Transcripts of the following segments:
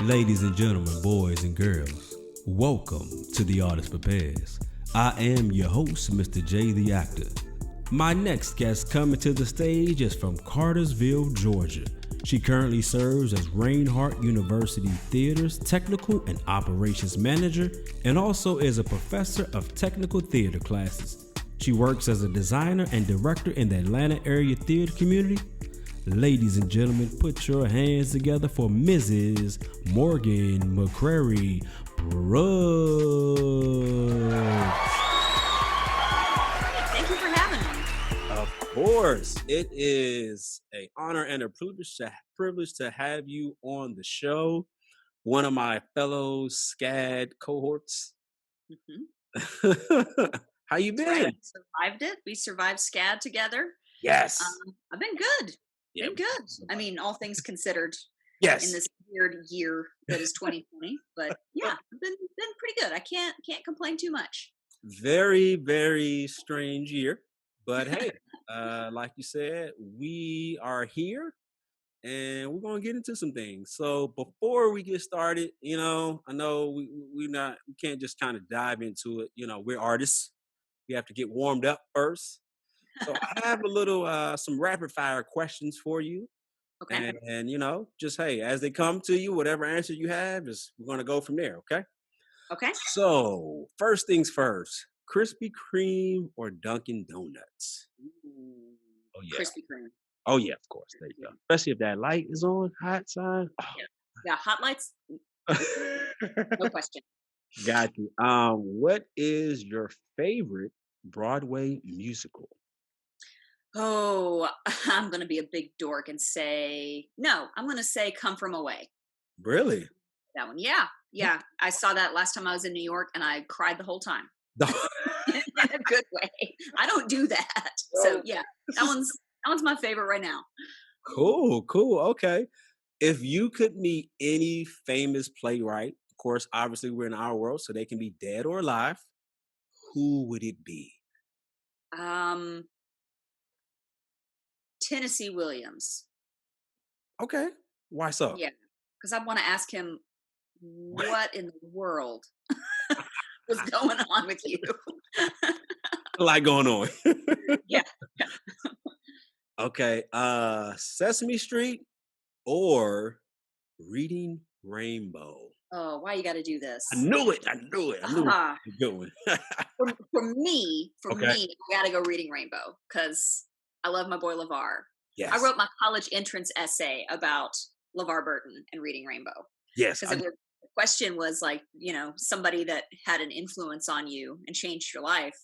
Ladies and gentlemen, boys and girls, welcome to The Artist Prepares. I am your host, Mr. J the Actor. My next guest coming to the stage is from Cartersville, Georgia. She currently serves as Reinhardt University Theater's Technical and Operations Manager and also is a professor of technical theater classes. She works as a designer and director in the Atlanta area theater community. Ladies and gentlemen, put your hands together for Mrs. Morgan McCrary Brooks. Thank you for having me. Of course, it is an honor and a privilege to have you on the show. One of my fellow SCAD cohorts. How you been? Right. We survived it. We survived SCAD together. Yes. I've been good. Yeah. Been good. I mean, all things considered. Yes. In this weird year that is 2020, but yeah, I've been pretty good. I can't complain too much. Very, very strange year, but hey, like you said, we are here and we're gonna get into some things. So before we get started, I know we can't just kind of dive into it. We're artists. We have to get warmed up first. So I have a little some rapid fire questions for you. Okay. And just hey, as they come to you, whatever answer you have we're gonna go from there, okay? Okay. So first things first, Krispy Kreme or Dunkin' Donuts? Oh yeah. Krispy Kreme. Oh yeah, of course. There you go. Especially if that light is on, hot side. Oh. Yeah, hot lights. No question. Got you. What is your favorite Broadway musical? Oh, I'm going to be a big dork and say, no, I'm going to say Come From Away. Really? That one. Yeah. Yeah. I saw that last time I was in New York and I cried the whole time. In a good way. I don't do that. So yeah, that one's my favorite right now. Cool. Okay. If you could meet any famous playwright, of course, obviously we're in our world, so they can be dead or alive, who would it be? Tennessee Williams. Okay. Why so? Yeah, because I want to ask him what in the world was going on with you. A lot going on. Yeah. Okay. Sesame Street or Reading Rainbow? Oh, why you got to do this? I knew it. It was a good one. For me, Okay. I got to go Reading Rainbow because I love my boy LeVar. Yes. I wrote my college entrance essay about LeVar Burton and Reading Rainbow. Yes. Because the question was like, somebody that had an influence on you and changed your life.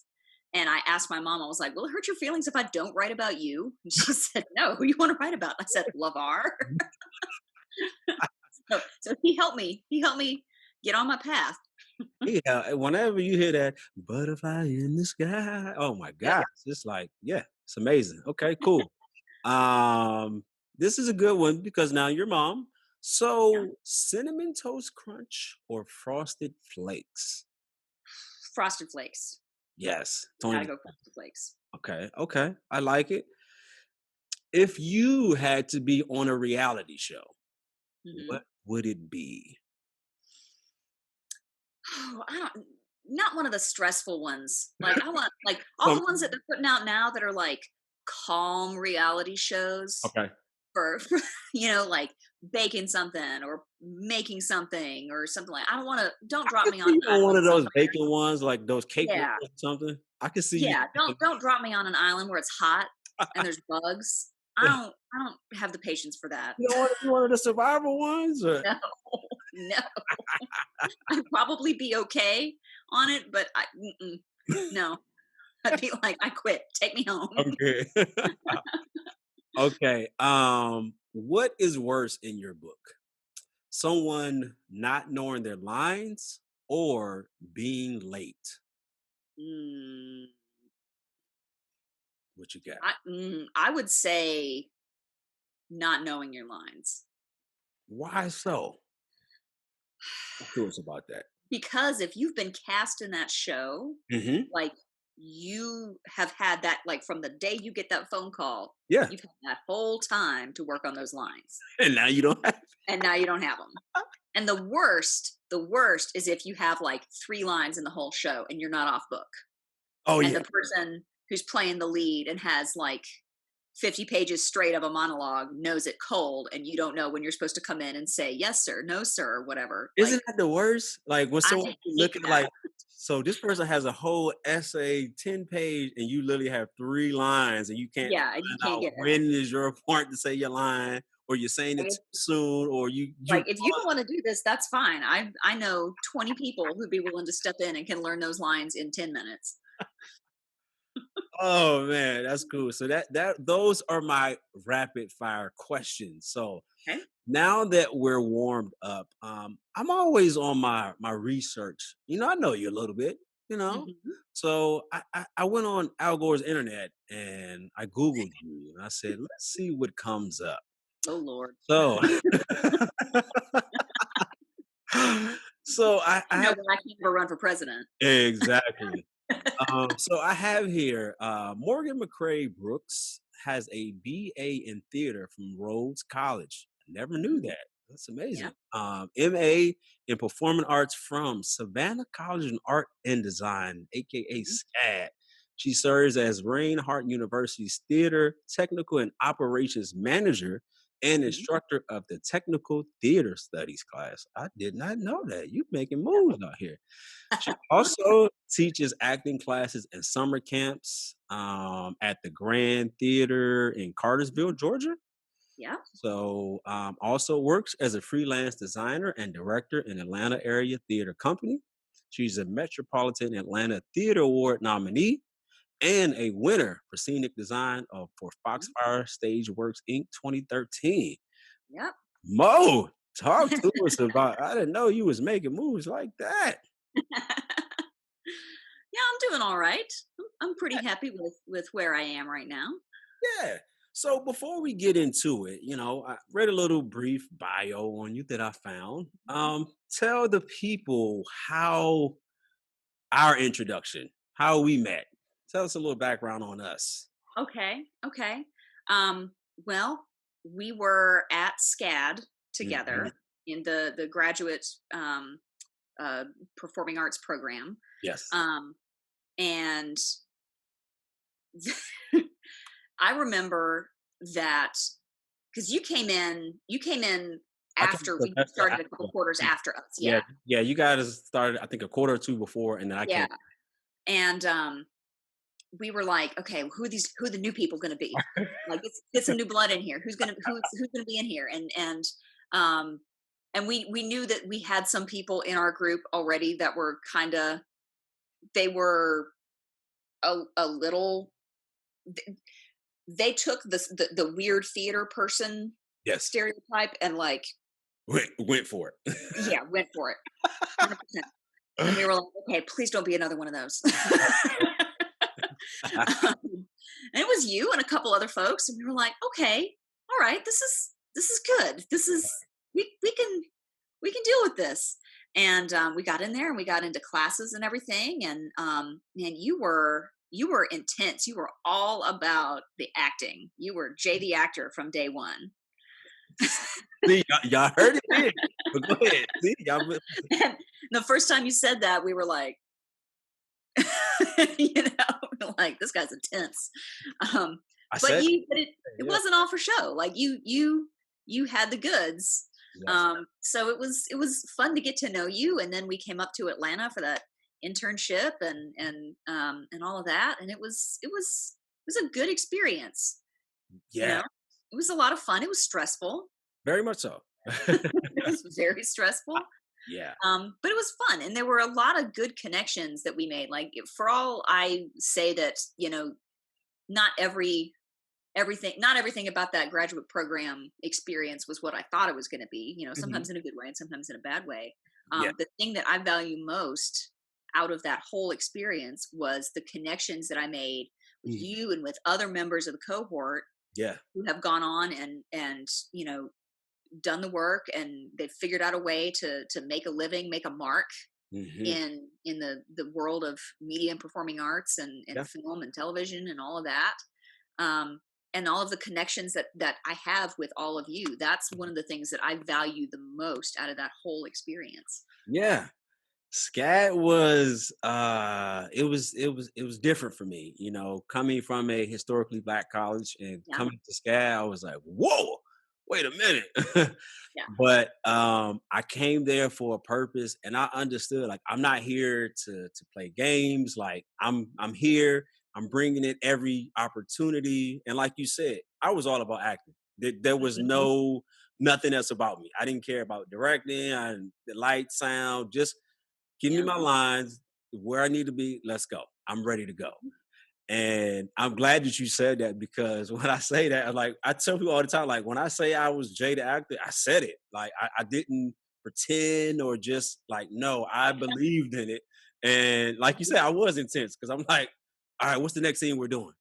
And I asked my mom, I was like, will it hurt your feelings if I don't write about you? And she said, no, who do you want to write about? I said, LeVar. So he helped me. He helped me get on my path. Yeah. Whenever you hear that butterfly in the sky, oh my gosh. It's like, yeah, it's amazing. Okay, cool. This is a good one because now you're mom. So Cinnamon Toast Crunch or Frosted Flakes? Frosted Flakes. Yes. Gotta go Frosted Flakes. Okay. I like it. If you had to be on a reality show, what would it be? Oh, not one of the stressful ones. Like I want all the ones that they're putting out now that are like calm reality shows. Okay. For like baking something or making something or something like. Don't drop me on one of those baking ones, like those cake or something. I can see. Yeah, don't drop me on an island where it's hot and there's bugs. I don't have the patience for that. You don't want to be one of the survival ones? Or? No. I'd probably be okay on it, but no. I'd be like, I quit. Take me home. Okay. Okay. What is worse in your book? Someone not knowing their lines or being late? What you got? I would say not knowing your lines. Why so? I'm curious about that. Because if you've been cast in that show, like you have had that, like from the day you get that phone call, you've had that whole time to work on those lines. And now you don't have And now you don't have them. And the worst is if you have like 3 lines in the whole show and you're not off book. Oh And yeah. the person who's playing the lead and has like 50 pages straight of a monologue knows it cold, and you don't know when you're supposed to come in and say yes sir, no sir, or whatever. Like, Isn't that the worst? Like when I someone hate look at that. like, so this person has a whole essay, 10 page, and you literally have 3 lines and you can't Yeah, and you find can't out get it. when is your part to say your line, or you're saying it Like, too soon, or you like, if you don't want to do this, that's fine. I know 20 people who'd be willing to step in and can learn those lines in 10 minutes. oh man, that's cool. So those are my rapid fire questions. So Okay. now that we're warmed up, I'm always on my research. I know you a little bit, you know. Hmm. So I went on Al Gore's internet and I Googled you and I said, let's see what comes up. Oh Lord. So so I You know have when I can never run for president. exactly. So I have here Morgan McCrary Brooks has a BA in theater from Rhodes College. I never knew Mm, that. That's yeah. amazing. MA in Performing Arts from Savannah College in Art and Design, aka Mhm. SCAD. She serves as Reinhardt University's Theater Technical and Operations Manager and Mhm. instructor of the Technical Theater Studies class. I did not know that. You making Yeah. moves out here. She also teaches acting classes and summer camps at the Grand Theater in Cartersville, Georgia. Yeah. So, also works as a freelance designer and director in Atlanta area theater company. She's a Metropolitan Atlanta Theatre Award nominee and a winner for scenic design for Mhm. Foxfire StageWorks Inc. 2013. Yep. Mo, talk to us about. I didn't know you was making moves like that. Yeah, I'm doing all right. I'm pretty happy with where I am right now. Yeah. So before we get into it, I read a little brief bio on you that I found. Mhm. Tell the people how our introduction, how we met. Tell us a little background on us. Okay. Okay. Um, well, we were at SCAD Mhm. together in the graduate uh, performing arts program, Yes. um, and I remember that because you came in I came after to we semester started a couple after. quarters after us. Yeah, Yeah. yeah. You guys started, I think, a quarter or two before, and then I Yeah. came. And we were like, okay, who are the new people going to be? Like, let's get some new blood in here. Who's gonna be in here? Um and we knew that we had some people in our group already that were kind of they were a little they took the weird theater person Yes, stereotype and like went for it. yeah went for it 100%. And we were like, okay, please don't be another one of those. um, and it was you and a couple other folks, and we were like, okay, all right, this is good. This is we can deal with this. And we got in there and we got into classes and everything. And man, you were intense. You were all about the acting. You were Jay the actor from day one. See, y'all heard it here. But go ahead. See, And the first time you said that, we were like, like this guy's intense. Um, I but said, it yeah, wasn't all for show. Like you had the goods. yes, So it was fun to get to know you, and then we came up to Atlanta for that internship and all of that, and it was a good experience. You yeah, know, it was a lot of fun. It was stressful. very much so. It was very stressful. Yeah. But it was fun, and there were a lot of good connections that we made. Like, for all I say that, not everything about that graduate program experience was what I thought it was going to be. Mhm. Sometimes in a good way and sometimes in a bad way. Yeah. The thing that I value most out of that whole experience was the connections that I made with Mhm. you and with other members of the cohort Yeah. who have gone on and done the work, and they've figured out a way to make a living, make a mark Mhm. in the world of media and performing arts and Yeah. film and television and all of that. and all of the connections that I have with all of you. That's one of the things that I value the most out of that whole experience. Yeah. Scat was it was different for me, coming from a historically black college and Yeah. coming to Scat, I was like, whoa, wait a minute. Yeah. But I came there for a purpose and I understood like I'm not here to play games. Like I'm here, I'm bringing it every opportunity. And like you said, I was all about acting. There was Mhm. nothing else about me. I didn't care about directing and the light sound, just give me Yeah. my lines where I need to be. Let's go. I'm ready to go. Mhm. And I'm glad that you said that because when I say that, like I tell people all the time, like when I say I was Jay the actor, I said it. Like I didn't pretend or just like, no, I believed in it. And like you said, I was intense because I'm like, all right, what's the next scene we're doing?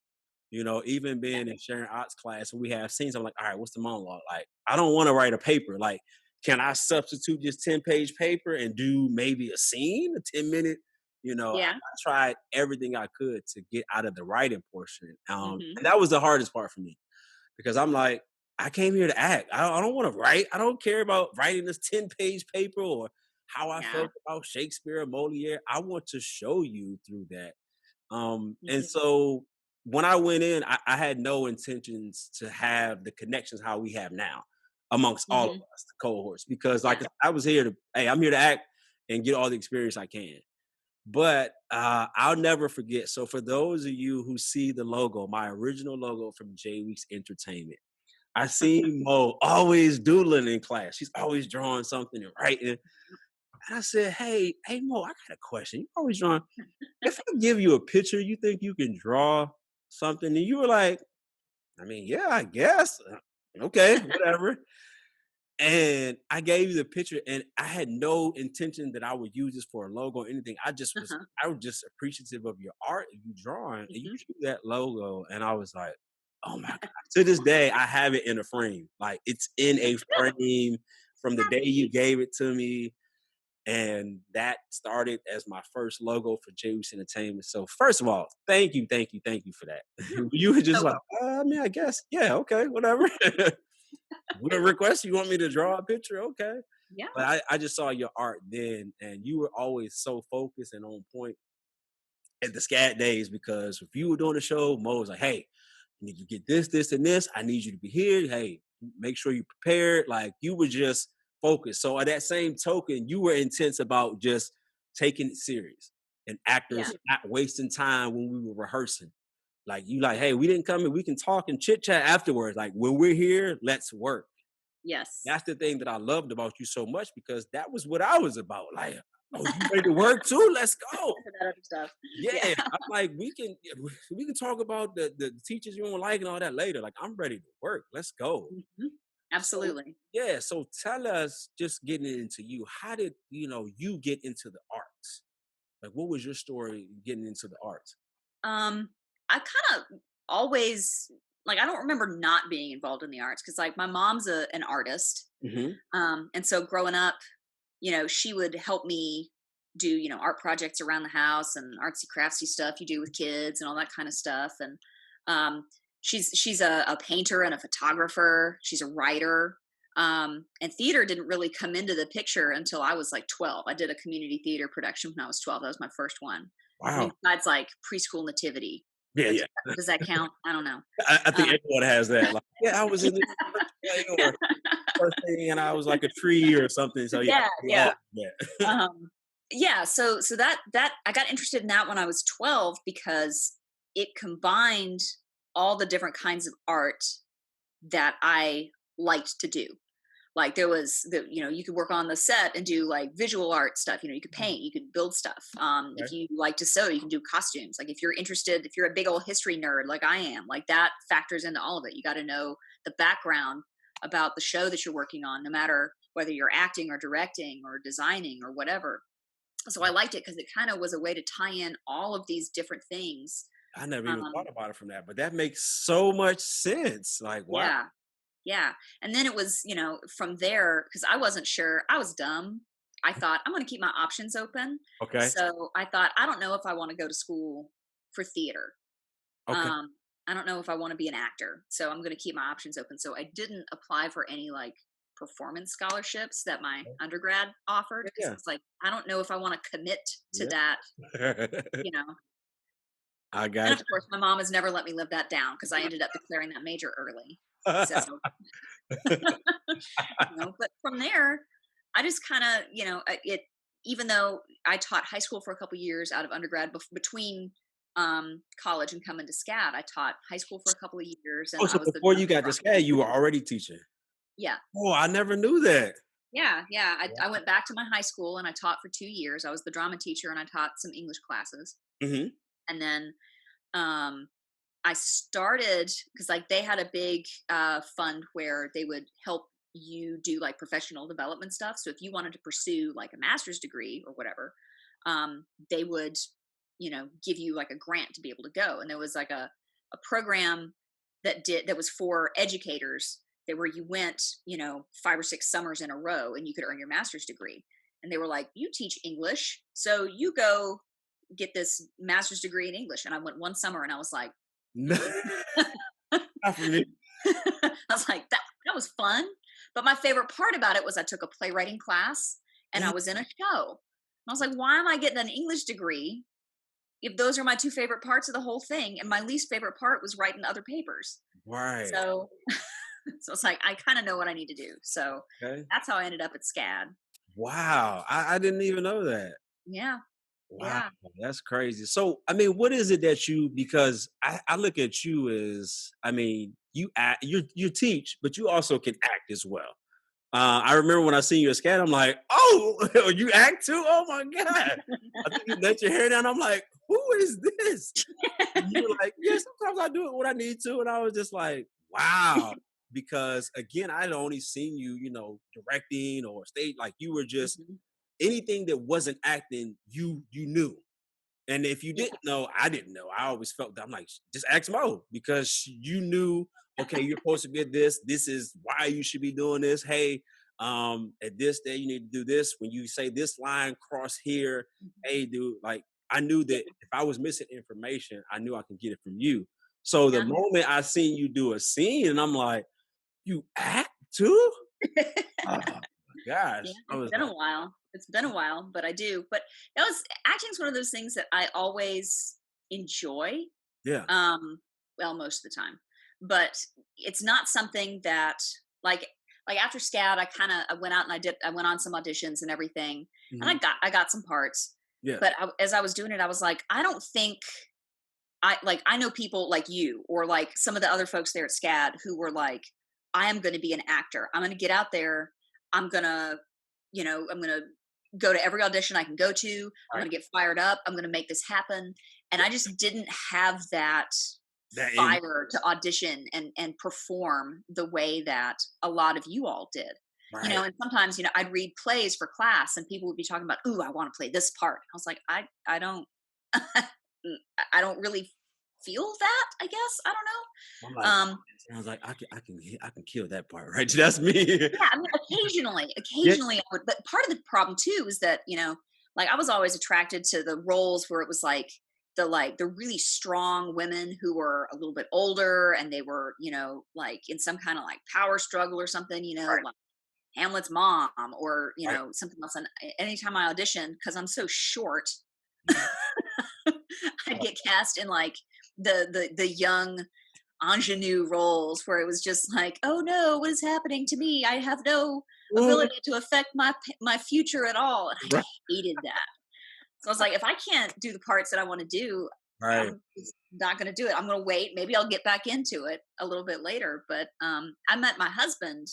Even being in sharing arts class, when we have scenes, I'm like, all right, what's the monologue? Like, I don't want to write a paper. Like, can I substitute this 10-page paper and do maybe a scene, a 10-minute? I Yeah. tried everything I could to get out of the writing portion. Mhm. And that was the hardest part for me because I'm like, I came here to act. I don't want to write. I don't care about writing this 10-page paper or how I Yeah. felt about Shakespeare or Moliere. I want to show you through that. And Mhm. so when I went in, I had no intentions to have the connections how we have now amongst all of Mhm. us, the cohorts, because like Yeah. I was here to, hey, I'm here to act and get all the experience I can. But I'll never forget. So for those of you who see the logo, my original logo from J Weeks Entertainment, I seen Mo always doodling in class. She's always drawing something and writing. And I said, hey Mo, I got a question. You always drawing. If I give you a picture, you think you can draw something? And you were like, I mean, yeah, I guess. Okay, whatever. And I gave you the picture, and I had no intention that I would use this for a logo or anything. Uh-huh. I was just appreciative of your art and you drawing, and you Mhm. drew that logo, and I was like, oh my god. To this day, I have it in a frame. Like it's in a frame from the day you Happy. gave it to me. And that started as my first logo for J-Weeks Entertainment. So first of all, thank you for that. You were just So like, I mean, I guess, yeah, okay, whatever. What a request? You want me to draw a picture? Okay. yeah. But I just saw your art then, and you were always so focused and on point at the SCAD days because if you were doing a show, Mo was like, hey, you need to get this, this, and this. I need you to be here. Hey, make sure you're prepared. Like you were just focused. So at that same token, you were intense about just taking it serious and Yeah. actors not wasting time when we were rehearsing. Like you like, Yeah. hey, we didn't come in, we can talk and chit chat afterwards. Like when we're here, let's work. Yes. That's the thing that I loved about you so much because that was what I was about. Like, oh, you ready to work too? Let's go. That other stuff. Yeah. Yeah, I'm like, we can talk about the teachers you don't like and all that later. Like, I'm ready to work. Let's go. Mhm. So Absolutely. yeah, so tell us, just getting into you, how did you get into the arts? Like, what was your story getting into the arts? Um, I kind of always like I don't remember not being involved in the arts because like my mom's an artist. Hmm. And so growing up, she would help me do, art projects around the house and artsy craftsy stuff you do with kids and all that kind of stuff. And um, she's a painter and a photographer. She's a writer. And theater didn't really come into the picture until I was like 12. I did a community theater production when I was 12. That was my first one. I mean, Wow. besides like preschool nativity. Yeah, Like, yeah. does that count? I don't know. I think Um, everyone has that. Like, yeah, I was in the first play or first thing, and I was like a tree or something. So yeah, yeah, we yeah. all yeah. Yeah, so that I got interested in that when I was 12 because it combined all the different kinds of art that I liked to do. Like there was you could work on the set and do like visual art stuff, you could paint, you could build stuff. If Okay. you like to sew, you can do costumes. Like if you're a big old history nerd like I am, like that factors into all of it. You got to know the background about the show that you're working on, no matter whether you're acting or directing or designing or whatever. So I liked it because it kind of was a way to tie in all of these different things. I never even thought Um, about it from that, but that makes so much sense. Like, wow. yeah, yeah. And then it was, from there, because I wasn't sure, I was dumb. I thought, I'm going to keep my options open. Okay. So I thought, I don't know if I want to go to school for theater. Okay. I don't know if I want to be an actor, so I'm going to keep my options open. So I didn't apply for any like performance scholarships that my undergrad offered because Yeah, it's like I don't know if I want to commit to yeah. that, Yeah. you know. I And got of course, my mom has never let me live that down because I ended up declaring that major early. So, you. but from there, I just kind of, it. Even though I taught high school for a couple years out of undergrad between college and coming to SCAD, I taught high school for a couple of years, Oh, and I so was the before drum you got to instructor. SCAD, you were already teaching. Yeah, Oh, I never knew that. yeah, yeah. I Wow. went back to my high school and I taught for 2 years. I was the drama teacher and I taught some English classes, Mhm. and then um, I started because like they had a big fund where they would help you do like professional development stuff. So if you wanted to pursue like a master's degree or whatever, they would, give you like a grant to be able to go. And there was like a program that was for educators that where you went, 5 or 6 summers in a row and you could earn your master's degree. And they were like, you teach English, so you go get this master's degree in English. And I went one summer and I was like, No, hmm. not for me. I was like, that was fun. But my favorite part about it was I took a playwriting class and I Yeah, was in a show. And I was like, why am I getting an English degree if those are my two favorite parts of the whole thing? And my least favorite part was writing other papers. right. So so it's like I kind of know what I need to do. So Okay. that's how I ended up at SCAD. Wow, I didn't even know that. Yeah. Wow, Yeah. that's crazy. So, I mean, what is it that you because I look at you as I mean, you act you teach, but you also can act as well. I remember when I seen you at SCAD, I'm like, "Oh, you act too? Oh my god!" I think you let your hair down. I'm like, "Who is this?" And you were like, "Yeah, sometimes I do it when I need to," and I was just like, "Wow." Because again, I'd only seen you, directing or stage. Like you were just Mhm. anything that wasn't acting, you knew. And if you Yeah. didn't know, I didn't know. I always felt that I'm like, just ask Mo because you knew, okay, you're supposed to get this. This is why you should be doing this. Hey, at this day, you need to do this. When you say this line, cross here. Mhm. Hey, dude, like I knew Yeah. that if I was missing information, I knew I could get it from you. So the Yeah. moment I seen you do a scene, and I'm like, you act too? Oh my gosh. Yeah, I it's was been like, a while. It's been a while, but I do. But that was acting's one of those things that I always enjoy. yeah. Um, well, most of the time. But it's not something that like after SCAD, I went out and I went on some auditions and everything, and Mhm. I got some parts. Yeah. But as I was doing it, I was like, I don't think I know people like you or like some of the other folks there at SCAD who were like, I am going to be an actor. I'm going to get out there. I'm going to, I'm going to go to every audition I can go to. I'm Right. going to get fired up. I'm going to make this happen. And Yeah. I just didn't have that That in fire to audition and perform the way that a lot of you all did. right. And sometimes, I'd read plays for class and people would be talking about, "Ooh, I want to play this part." I was like, I don't I don't really feel that, I guess. I I'm don't like, know. it sounds like I can kill that part, right? That's me. Yeah, I mean, Yeah, occasionally I would, but part of the problem too is that, like I was always attracted to the roles where it was like the really strong women who were a little bit older and they were, like in some kind of like power struggle or something, right, like Hamlet's mom or, right. something else. And anytime I auditioned, because I'm so short, Mhm. I'd get cast in like the young ingenue roles where it was just like, oh no, what is happening to me? I have no Ooh, ability to affect my future at all, and I right, hated that. So I was like, if I can't do the parts that I want to do, right. I'm just not going to do it. I'm going to wait. Maybe I'll get back into it a little bit later. But I met my husband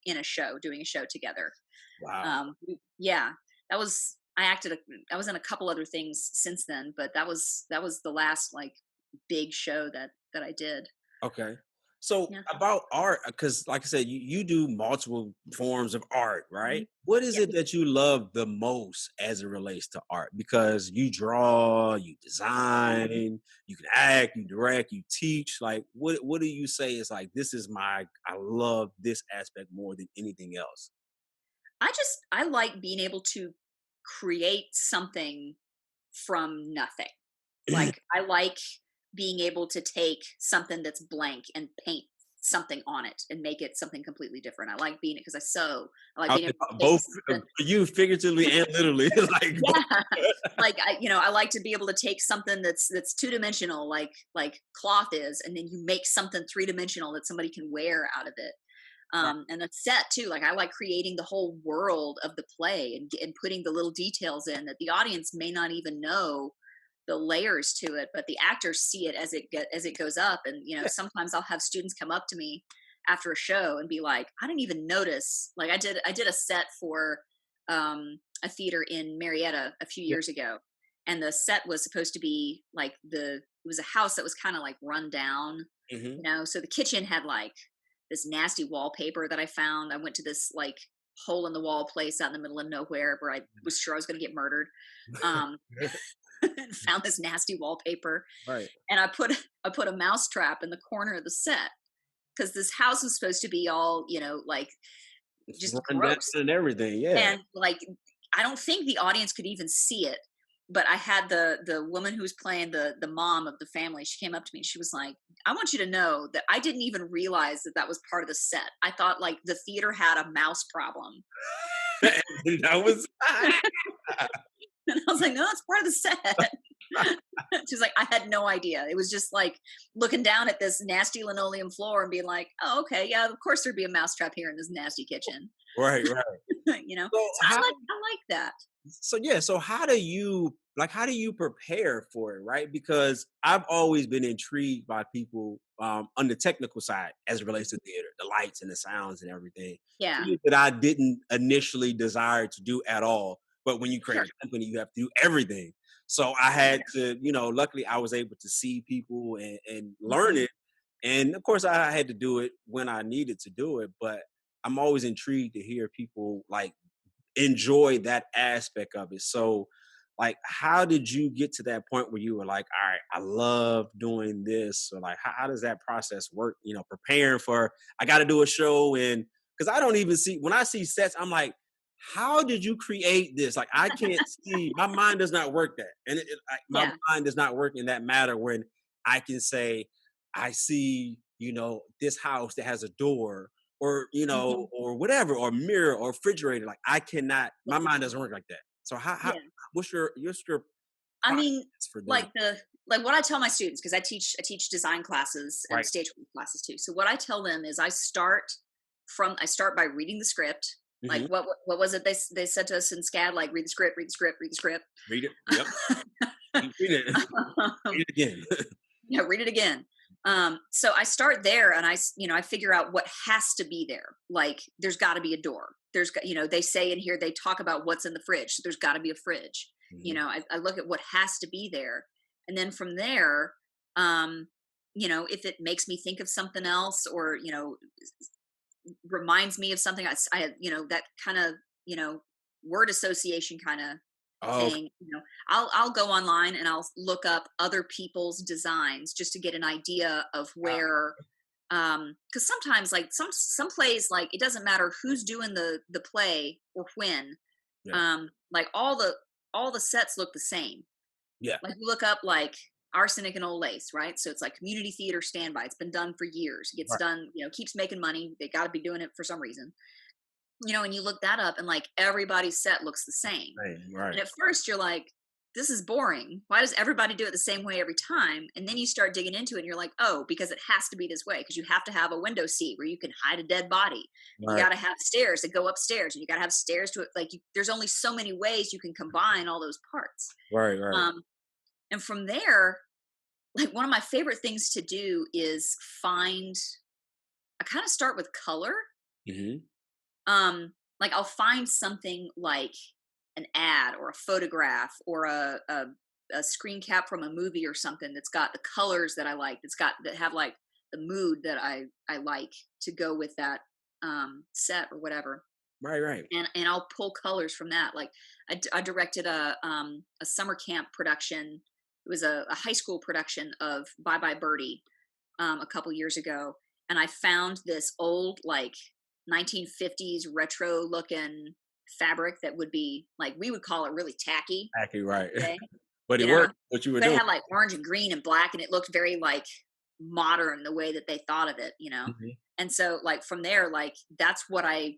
in a show, doing a show together. Wow. Yeah, that was I acted. I was in a couple other things since then, but that was the last like big show that I did. Okay. So Yeah. about art, because like I said, you do multiple forms of art, right? Mhm. What is Yeah. it that you love the most as it relates to art? Because you draw, you design, you can act, you direct, you teach. Like, what do you say is like this is I love this aspect more than anything else? I like being able to create something from nothing. Like I like being able to take something that's blank and paint something on it and make it something completely different. I like being it because I sew. I like being able to take Both something. for you, figuratively and literally. Like, Yeah, like I like to be able to take something that's two dimensional, like cloth is, and then you make something three dimensional that somebody can wear out of it. right. And a set too. Like I like creating the whole world of the play and putting the little details in that the audience may not even know the layers to it, but the actors see it as it goes up. And Yeah. sometimes I'll have students come up to me after a show and be like, I didn't even notice. Like I did a set for a theater in Marietta a few Yeah. years ago, and the set was supposed to be like it was a house that was kind of like run down, Hmm. so the kitchen had like this nasty wallpaper that I found. I went to this like hole in the wall place out in the middle of nowhere where I was sure I was going to get murdered. Um, and found this nasty wallpaper, Right. and I put a mouse trap in the corner of the set because this house was supposed to be all like It's just run down gross, and everything. Yeah. and like I don't think the audience could even see it. But I had the woman who was playing the mom of the family. She came up to me and she was like, I want you to know that I didn't even realize that was part of the set. I thought like the theater had a mouse problem. That was And I was like, no, it's part of the set. She's like, I had no idea. It was just like looking down at this nasty linoleum floor and being like, oh, okay, yeah, of course there'd be a mousetrap here in this nasty kitchen. right, right. So So how I like that. so yeah, so how do you prepare for it, right? Because I've always been intrigued by people on the technical side as it relates to theater, the lights and the sounds and everything. Yeah, Things that I didn't initially desire to do at all. But when you create sure. a company, you have to do everything. So I had to, luckily I was able to see people and learn Hmm. it. And of course I had to do it when I needed to do it. But I'm always intrigued to hear people like enjoy that aspect of it. So, like, how did you get to that point where you were like, all right, I love doing this? Or like, how does that process work? Preparing for, I got to do a show. And because I don't even see, when I see sets, I'm like, how did you create this? Like, I can't see, my mind does not work that. And my Yeah. mind does not work in that matter when I can say, I see, this house that has a door or Hmm. or whatever, or mirror or refrigerator. Like I cannot, my Yeah. mind doesn't work like that. So how Yeah. what's your I process mean, for doing like like what I tell my students, because I teach design classes it? and Right. stage classes too. So what I tell them is I start by reading the script. Like Hmm. what was it they said to us in SCAD? Like read the script, read the script, read the script. Read it. Yep. Read it. Read it again. Read it again. So I start there and I figure out what has to be there. Like there's got to be a door. They say in here, they talk about what's in the fridge. So there's got to be a fridge. Mhm. I look at what has to be there. And then from there, if it makes me think of something else or, reminds me of something, that kind of, word association kind of Oh, okay. thing. I'll go online and I'll look up other people's designs just to get an idea of where, because sometimes like some plays, like it doesn't matter who's doing the play or when, Yeah. like all the sets look the same. Yeah. Like you look up like Arsenic and Old Lace, right? So it's like community theater standby. It's been done for years. It gets Right. done, keeps making money. They got to be doing it for some reason. And you look that up and like everybody's set looks the same. Right. Right. And at first you're like, this is boring. Why does everybody do it the same way every time? And then you start digging into it and you're like, oh, because it has to be this way. Because you have to have a window seat where you can hide a dead body. You Right. got to have stairs that go upstairs, and you got to have stairs to it. Like there's only so many ways you can combine all those parts. Right. Right. Um, and from there, like one of my favorite things to do is I kind of start with color. Hmm. Like I'll find something like an ad or a photograph or a screen cap from a movie or something that's got the colors that I like, that have like the mood that I like to go with that set or whatever. Right. Right. And I'll pull colors from that. Like I directed a summer camp production. It was a high school production of Bye Bye Birdie a couple years ago, and I found this old like 1950s retro looking fabric that would be like, we would call it really tacky Exactly right. today. But it you know, worked, what you were but it doing. had like orange and green and black, and it looked very like modern the way that they thought of it, you know. Mhm. And so like from there, like that's what I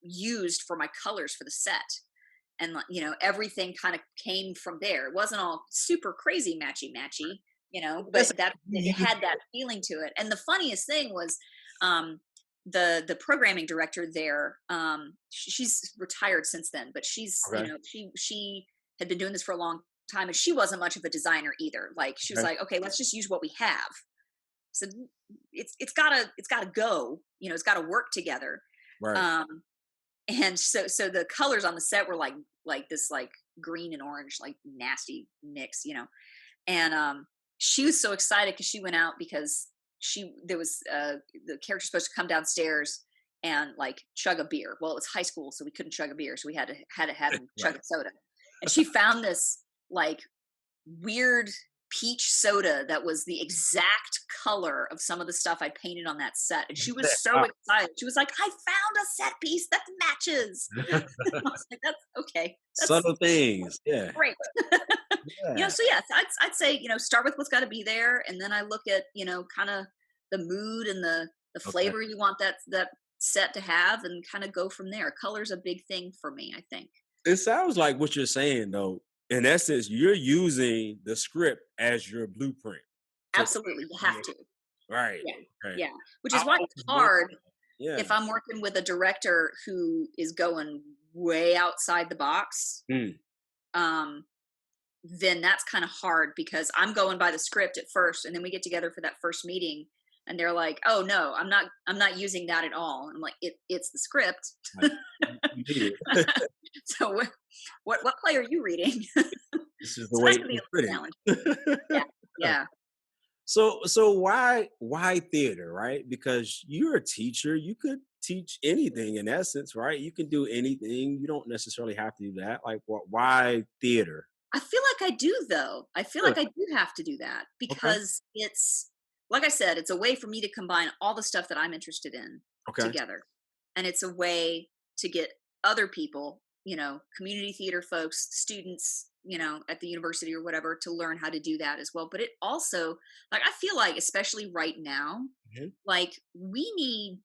used for my colors for the set. And you know, everything kind of came from there. It wasn't all super crazy matchy, you know, That's but that it you had that feeling to it. And the funniest thing was um the programming director there, she's retired since then, but she's, you okay, know, she had been doing this for a long time, and she wasn't much of a designer either. Like she was okay, like, okay, let's just use what we have. So it's gotta go, you know, it's gotta work together. right. um and so the colors on the set were like this like green and orange like nasty mix, you know. And she was so excited because she went out because there was the character supposed to come downstairs and like chug a beer. Well, it was high school, so we couldn't chug a beer, so we had to have him chug Right. a soda. And she found this like weird peach soda that was the exact color of some of the stuff I painted on that set. And she was so excited. She was like, I found a set piece that matches. I was like, that's okay. That's Subtle things. Yeah. great. You know, Yeah. so yeah, I'd say, you know, start with what's got to be there. And then I look at, you know, kind of the mood and the Okay. flavor you want that set to have, and kind of go from there. Color's a big thing for me, I think. It sounds like what you're saying, though. In essence, you're using the script as your blueprint to Absolutely. You have create. to. Right. Yeah. Okay. Yeah. Which I is why always it's wonder. hard Yeah. if I'm working with a director who is going way outside the box. Mm. um then that's kind of hard because I'm going by the script at first, and then we get together for that first meeting, and they're like, "Oh no, I'm not using that at all." And I'm like, it's the script. Right. You need it. So what play are you reading? This is the So way that's it gonna be was a little challenge. written. Yeah, yeah. So why theater, right? Because you're a teacher. You could teach anything in essence, right? You can do anything. You don't necessarily have to do that. Like, why theater? I feel like I do, though. I feel Sure. like I do have to do that Okay. because it's, like I said, it's a way for me to combine all the stuff that I'm interested in Okay. together. And it's a way to get other people, you know, community theater folks, students, you know, at the university or whatever, to learn how to do that as well. But it also, like, I feel like, especially right now, Mhm. like, we need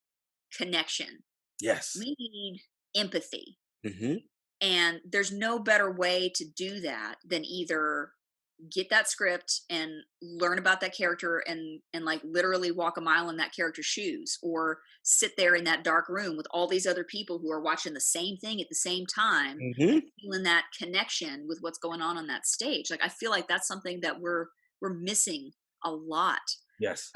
connection, Yes. we need empathy. Hmm. And there's no better way to do that than either get that script and learn about that character and like literally walk a mile in that character's shoes, or sit there in that dark room with all these other people who are watching the same thing at the same time Hmm. and feeling that connection with what's going on that stage. Like I feel like that's something that we're missing a lot, Yes.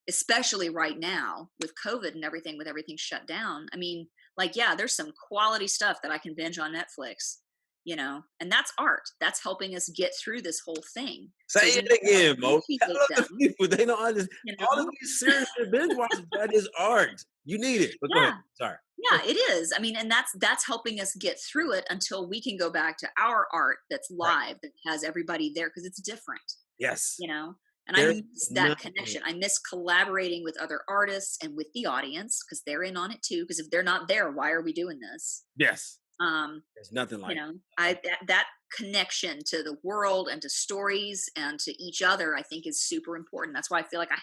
especially right now with COVID and everything, with everything shut down. I mean, like, yeah, there's some quality stuff that I can binge on Netflix, you know, and that's art. That's helping us get through this whole thing. So Say we it need to again, Mo. Tell appreciate the them, people they don't understand. you All of know? these serious binge watching, that is art. You need it. But go ahead. Yeah. Sorry. Yeah, it is. I mean, and that's helping us get through it until we can go back to our art that's Right. live, that has everybody there, because it's different, Yes. you know. And I There's miss that nothing. connection. I miss collaborating with other artists and with the audience, because they're in on it too. Because if they're not there, why are we doing this? Yes. Um, There's nothing you like know, that. that connection to the world and to stories and to each other, I think, is super important. That's why I feel like I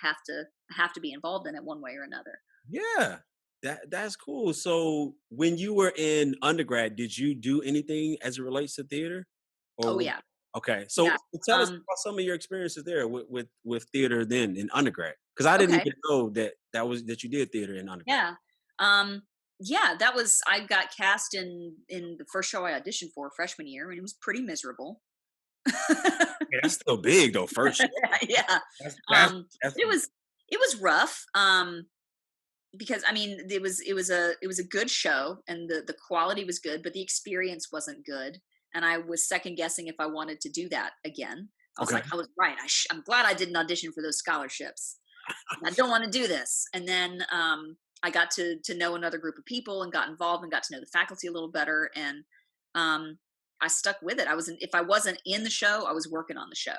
have to be involved in it one way or another. Yeah. That's cool. So when you were in undergrad, did you do anything as it relates to theater? Or Oh yeah, okay. So yeah. tell us Um, about some of your experiences there with theater then in undergrad. Because I didn't okay. even know that you did theater in undergrad. Yeah. Um, yeah, that was, I got cast in the first show I auditioned for freshman year, and it was pretty miserable. Yeah, that's still big though. First, Yeah. that's that's It was rough. Because I mean, it was a good show, and the quality was good, but the experience wasn't good, and I was second guessing if I wanted to do that again. I was okay. like, I was right. I'm glad I didn't audition for those scholarships. I don't want to do this. And then I got to know another group of people and got involved and got to know the faculty a little better, and um, I stuck with it. If I wasn't in the show, I was working on the show.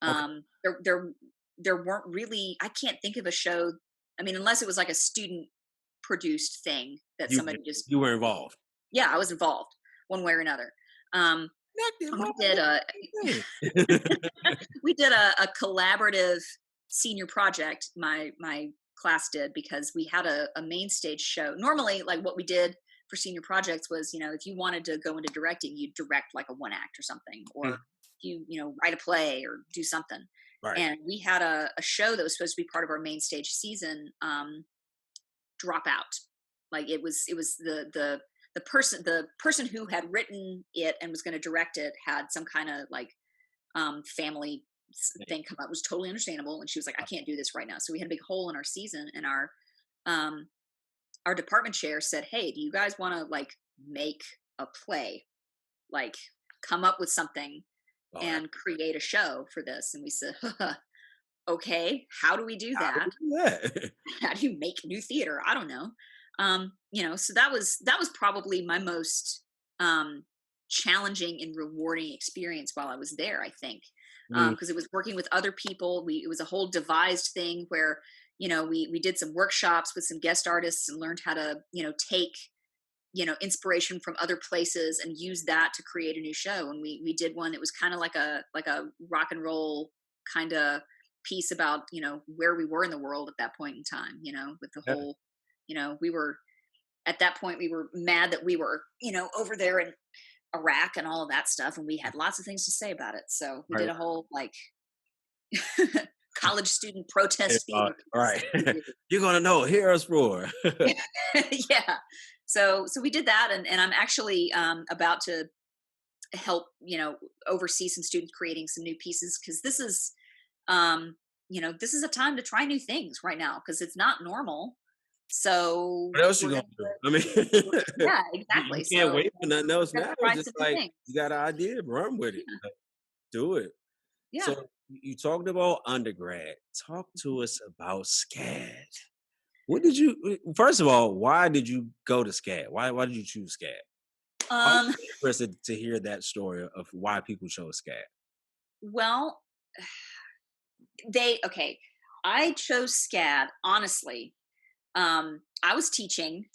Okay. There weren't really, I can't think of a show. I mean, unless it was like a student produced thing that You were somebody just, you were involved. yeah, I was involved one way or another. connected, We Lord. did a we did a collaborative senior project. My class did, because we had a main stage show. Normally, like what we did for senior projects was, if you wanted to go into directing, you'd direct like a one act or something, Mm, or write a play or do something. right. And we had a show that was supposed to be part of our main stage season drop out. Like it was the person who had written it and was going to direct it had some kind of like family thing come up. It was totally understandable, and she was like, I can't do this right now. So we had a big hole in our season, and um our department chair said, hey, do you guys want to like make a play, like come up with something Oh, and create a show for this? And we said, okay, how do we do how do that? we do that? How do you make new theater? I don't know. So that was probably my most challenging and rewarding experience while I was there, I think. Mm, Because it was working with other people. It was a whole devised thing where, we did some workshops with some guest artists and learned how to, take, inspiration from other places and use that to create a new show. And we did one that was kind of like a rock and roll kind of piece about, where we were in the world at that point in time, with the yeah, whole, we were at that point, we were mad that we were, over there in Iraq and all of that stuff. And we had lots of things to say about it. So we right. did a whole like college student protest theater All piece right. that we did. You're gonna know. Hear us roar. Yeah. So we did that, and I'm actually about to help, oversee some students creating some new pieces, because this is a time to try new things right now, because it's not normal. So What else you we're gonna gonna do? I mean, yeah, you exactly. can't So wait for nothing else we're now. gonna It's try just some new like things. you got an idea, run with it, Yeah. like, do it. Yeah. So you talked about undergrad. Talk to us about SCAD. What did you? First of all, why did you go to SCAD? Why did you choose SCAD? I'm Um, interested to hear that story of why people chose SCAD. well, okay. I chose SCAD, honestly. I was teaching,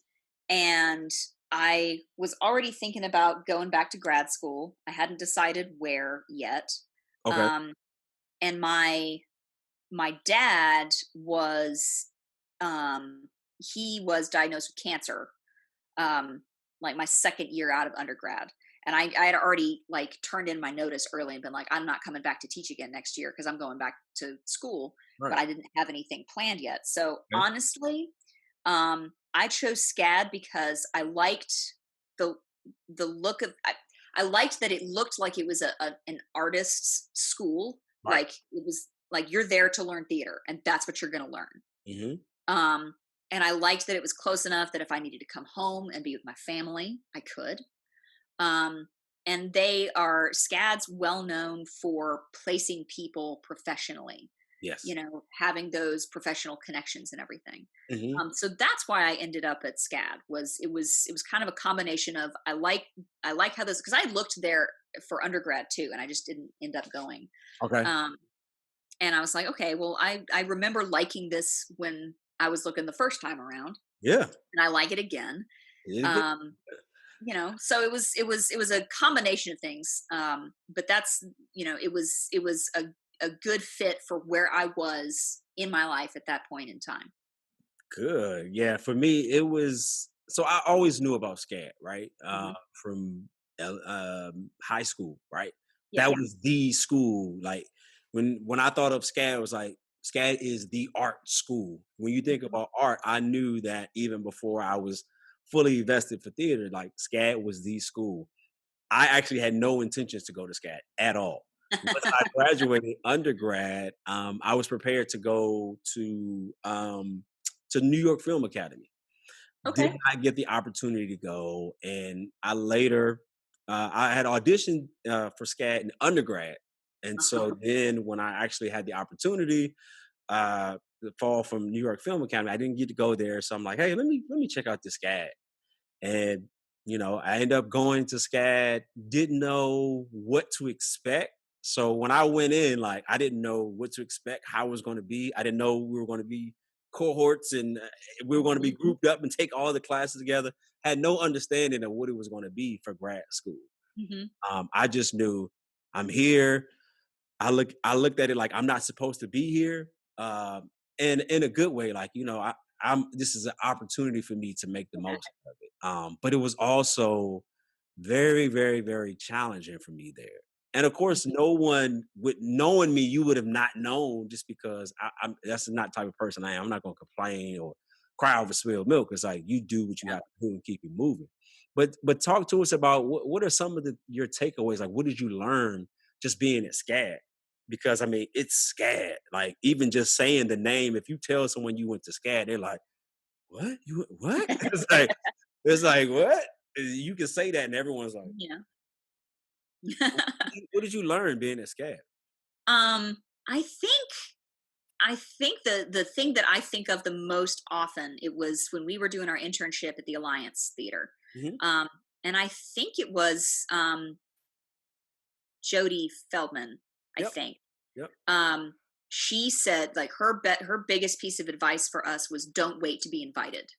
and I was already thinking about going back to grad school. I hadn't decided where yet. Okay. Um, and my dad was he was diagnosed with cancer, like my second year out of undergrad. And I had already like turned in my notice early and been like, I'm not coming back to teach again next year because I'm going back to school. Right. But I didn't have anything planned yet. So Okay. honestly, I chose SCAD because I liked the the look of. I liked that it looked like it was an artist's school. Right. Like it was like you're there to learn theater, and that's what you're going to learn. Hmm. Um, and I liked that it was close enough that if I needed to come home and be with my family, I could. Um, and SCAD's well known for placing people professionally, Yes. having those professional connections and everything. Hmm. So that's why I ended up at SCAD. It was kind of a combination of I like how this, because I looked there for undergrad too, and I just didn't end up going. Okay. Um, and I was like, okay, well, I remember liking this when I was looking the first time around, Yeah. and I like it again. It is good. Um, so it was a combination of things. But that's it was a good fit for where I was in my life at that point in time. Good. Yeah. For me, it was. So I always knew about SCAD, right? Hmm. From high school, right? Yeah. That was the school. Like when I thought of SCAD, it was like SCAD is the art school. When you think Hmm. about art, I knew that even before I was fully vested for theater, like SCAD was the school. I actually had no intentions to go to SCAD at all. Once I graduated undergrad, I was prepared to go to New York Film Academy. Did Okay. not get the opportunity to go, and I later I had auditioned for SCAD in undergrad, and so then when I actually had the opportunity to fall from New York Film Academy, I didn't get to go there. So I'm like, hey, let me check out this SCAD, and I ended up going to SCAD. Didn't know what to expect. So when I went in, like I didn't know what to expect, how it was going to be. I didn't know we were going to be cohorts and we were going to be Hmm. grouped up and take all the classes together. Had no understanding of what it was going to be for grad school. Mhm. I just knew I'm here. I looked at it like I'm not supposed to be here, and in a good way. Like, I'm this is an opportunity for me to make the Yeah. most of it. But it was also very, very, very challenging for me there. And of course, Mhm. no one would knowing me, you would have not known just because I'm that's not the type of person I am. I'm not gonna complain or cry over spilled milk. It's like you do what you Yeah. have to do and keep it moving. But talk to us about what are some of your takeaways? Like, what did you learn just being at SCAD? Because I mean, it's SCAD. Like, even just saying the name, if you tell someone you went to SCAD, they're like, "What? You what?" It's like what? You can say that, and everyone's like, Yeah. what did you learn being at SCAD? Um, I think the thing that I think of the most often, it was when we were doing our internship at the Alliance Theater. Mhm. Um, and I think it was Jody Feldman, I Yep, think. yep. Um, she said like her biggest piece of advice for us was don't wait to be invited.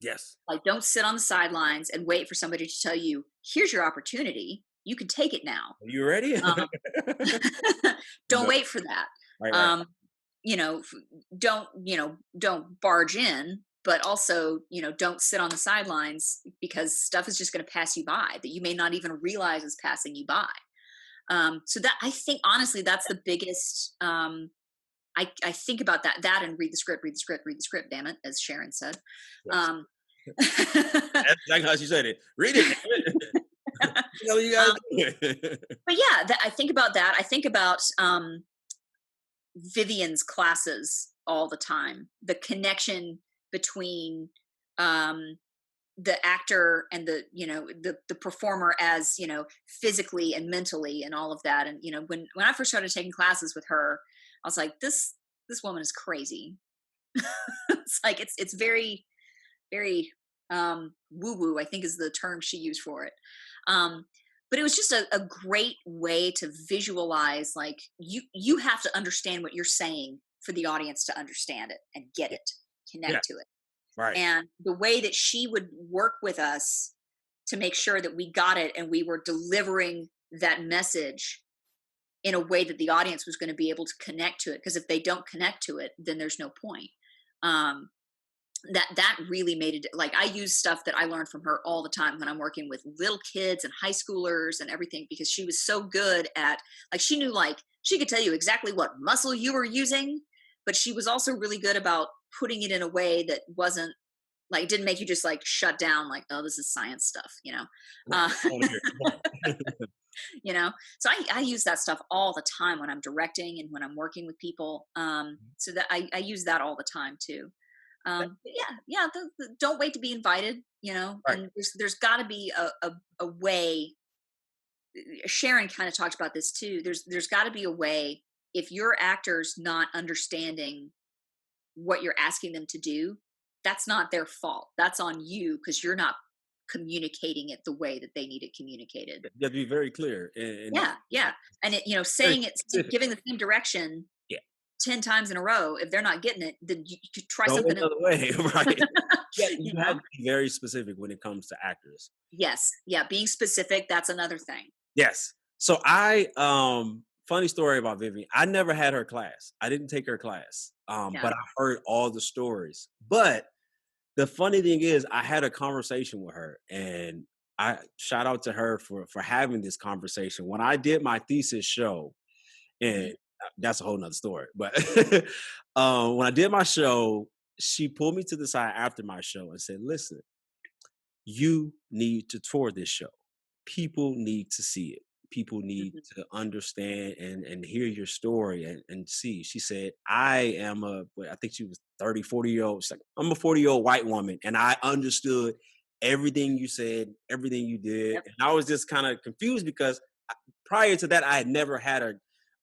Yes. Like don't sit on the sidelines and wait for somebody to tell you, here's your opportunity. You can take it now. Are you ready? Um, don't No. wait for that. Right, right. Um, don't barge in, but also, don't sit on the sidelines because stuff is just going to pass you by that you may not even realize is passing you by. So that I think honestly, that's the biggest. I think about that and read the script, read the script, read the script. Damn it, as Sharon said. Yes. Um, That's exactly how she said it. Read it. You know what you guys um, doing. but yeah, I think about that. I think about Vivian's classes all the time. The connection between um, the actor and the performer, as physically and mentally and all of that. And when I first started taking classes with her, I was like, this woman is crazy. It's like it's very very woo woo, I think is the term she used for it. Um, but it was just a great way to visualize, like you have to understand what you're saying for the audience to understand it and get Yeah. it, connect Yeah. to it. Right. And the way that she would work with us to make sure that we got it and we were delivering that message in a way that the audience was going to be able to connect to it, because if they don't connect to it, then there's no point. um, that really made it. Like, I use stuff that I learned from her all the time when I'm working with little kids and high schoolers and everything, because she was so good at, like, she knew, like, she could tell you exactly what muscle you were using, but she was also really good about putting it in a way that wasn't like, didn't make you just like shut down, like, oh, this is science stuff, Right. uh, I wanna hear it. Come on. so I use that stuff all the time when I'm directing and when I'm working with people. So that I use that all the time too. But yeah, don't wait to be invited, Right. and there's got to be a way. Sharon kind of talked about this too. There's got to be a way. If your actor's not understanding what you're asking them to do, that's not their fault. That's on you, because you're not communicating it the way that they need it communicated. You have to be very clear and Yeah, yeah. And very saying it, specific. giving the same direction Yeah. 10 times in a row, if they're not getting it, then you could try Go something else. another way. Right. Yeah, you you have know? to be very specific when it comes to actors. Yes. Yeah. Being specific, that's another thing. Yes. So I funny story about Vivian. I never had her class. I didn't take her class. Yeah. But I heard all the stories. But the funny thing is I had a conversation with her, and I shout out to her for having this conversation. When I did my thesis show, Mhm. and that's a whole nother story. But when I did my show, she pulled me to the side after my show and said, "Listen, you need to tour this show. People need to see it. People need Mhm. to understand and hear your story and see." She said, I am I think she was 30, 40-year old. She's like, I'm a 40-year-old white woman, and I understood everything you said, everything you did. Yep. And I was just kind of confused because prior to that, I had never had a,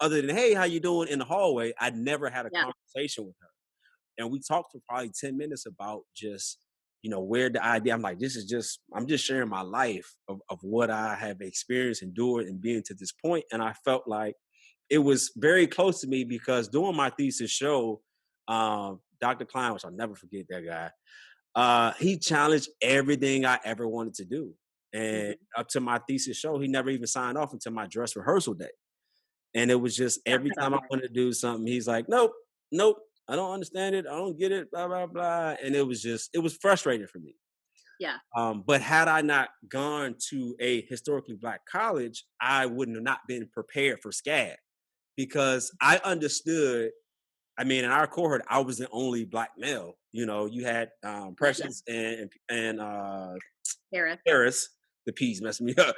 other than, hey, how you doing in the hallway, I'd never had a Yeah. conversation with her. And we talked for probably 10 minutes about just, where the idea, I'm like, I'm just sharing my life of what I have experienced, endured, and being to this point. And I felt like it was very close to me because doing my thesis show, Dr. Klein, which I'll never forget that guy, he challenged everything I ever wanted to do. And Mhm. up to my thesis show, he never even signed off until my dress rehearsal day. And it was just Yeah, every cut off time I there. wanted to do something, he's like, "Nope, nope, I don't understand it. I don't get it, blah, blah, blah." And it was frustrating for me. Yeah. But had I not gone to a historically black college, I wouldn't have not been prepared for SCAD because I understood. I mean, in our cohort, I was the only black male. You know, you had Yes. Precious and Harris. Harris. The P's messing me up.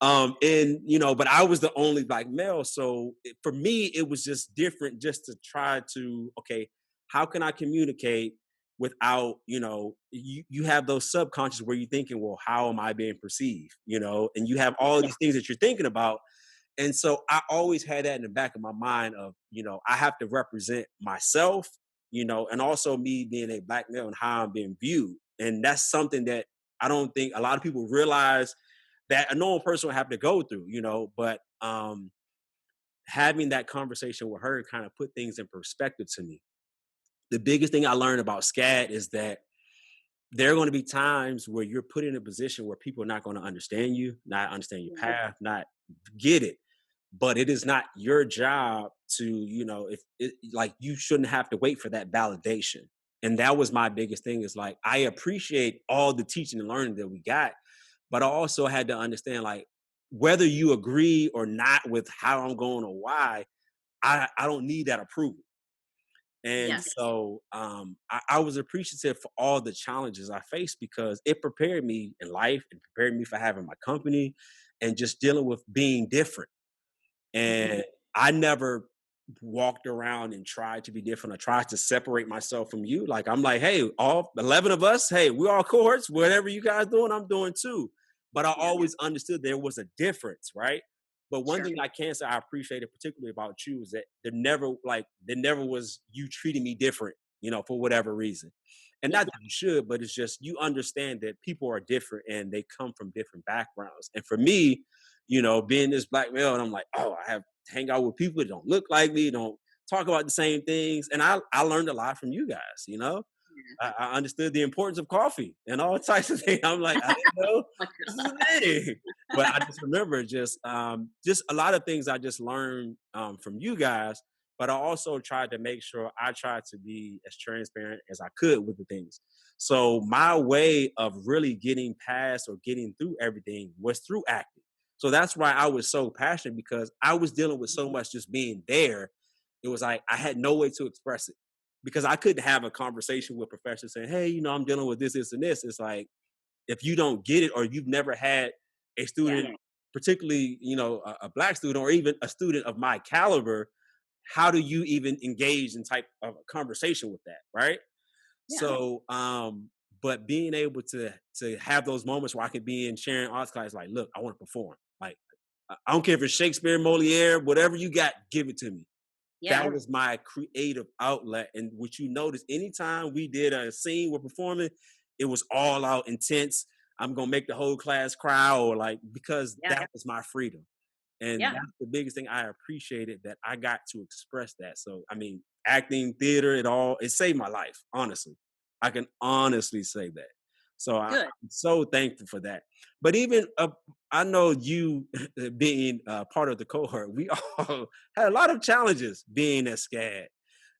And but I was the only black male, so for me, it was just different. Just to try to, okay, how can I communicate without, you have those subconscious where you're thinking, well, how am I being perceived? And you have all of Yeah. these things that you're thinking about, and so I always had that in the back of my mind of, I have to represent myself, and also me being a black male and how I'm being viewed. And that's something that I don't think a lot of people realize that a normal person will have to go through, but having that conversation with her kind of put things in perspective to me. The biggest thing I learned about SCAD is that there are going to be times where you're put in a position where people are not going to understand you, not understand your Mhm. path, not get it. But it is not your job to, if it, like, you shouldn't have to wait for that validation. And that was my biggest thing, is like, I appreciate all the teaching and learning that we got, but I also had to understand, like, whether you agree or not with how I'm going or why, I don't need that approval. And Yes. so I was appreciative for all the challenges I faced because it prepared me in life and prepared me for having my company and just dealing with being different. Mhm. And I never walked around and tried to be different. I tried to separate myself from you. Like, I'm like, hey, all 11 of us, hey, we're all cohorts. Whatever you guys doing, I'm doing too. But I Yeah. always understood there was a difference, right? But one Sure. thing I can say I appreciated particularly about you is that there never was you treating me different, for whatever reason. And Yeah. not that you should, but it's just you understand that people are different and they come from different backgrounds. And for me, being this black male, and I'm like, oh, I have to hang out with people that don't look like me, don't talk about the same things. And I learned a lot from you guys. I understood the importance of coffee and all types of things. I'm like, I didn't know Like, this is a thing. But I just remember just a lot of things I just learned from you guys. But I also tried to make sure I tried to be as transparent as I could with the things. So my way of really getting past or getting through everything was through acting. So that's why I was so passionate, because I was dealing with so much just being there. It was like I had no way to express it because I couldn't have a conversation with professors saying, "Hey, I'm dealing with this, this, and this." It's like, if you don't get it or you've never had a yeah. student, particularly, a black student or even a student of my caliber, how do you even engage in type of a conversation with that, right? Yeah. So, but being able to have those moments where I could be in sharing arts class, like, look, I want to perform. Like, I don't care if it's Shakespeare, Moliere, whatever you got, give it to me. Yeah. That was my creative outlet. And what you notice, anytime we did a scene we're performing, it was all out intense. I'm gonna make the whole class cry, or like, because Yeah. that was my freedom. And Yeah. that's the biggest thing I appreciated, that I got to express that. So I mean, acting, theater, it saved my life, honestly. I can honestly say that. So Good. I'm so thankful for that. But even I know you being part of the cohort, we all had a lot of challenges being at SCAD.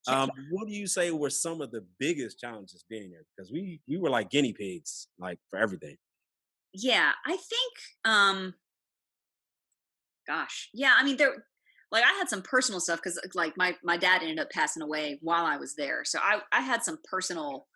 Yeah. What do you say were some of the biggest challenges being there? Because we were like guinea pigs, like, for everything. Yeah. I think, gosh, yeah. I mean, like, I had some personal stuff because, like, my dad ended up passing away while I was there, so I had some personal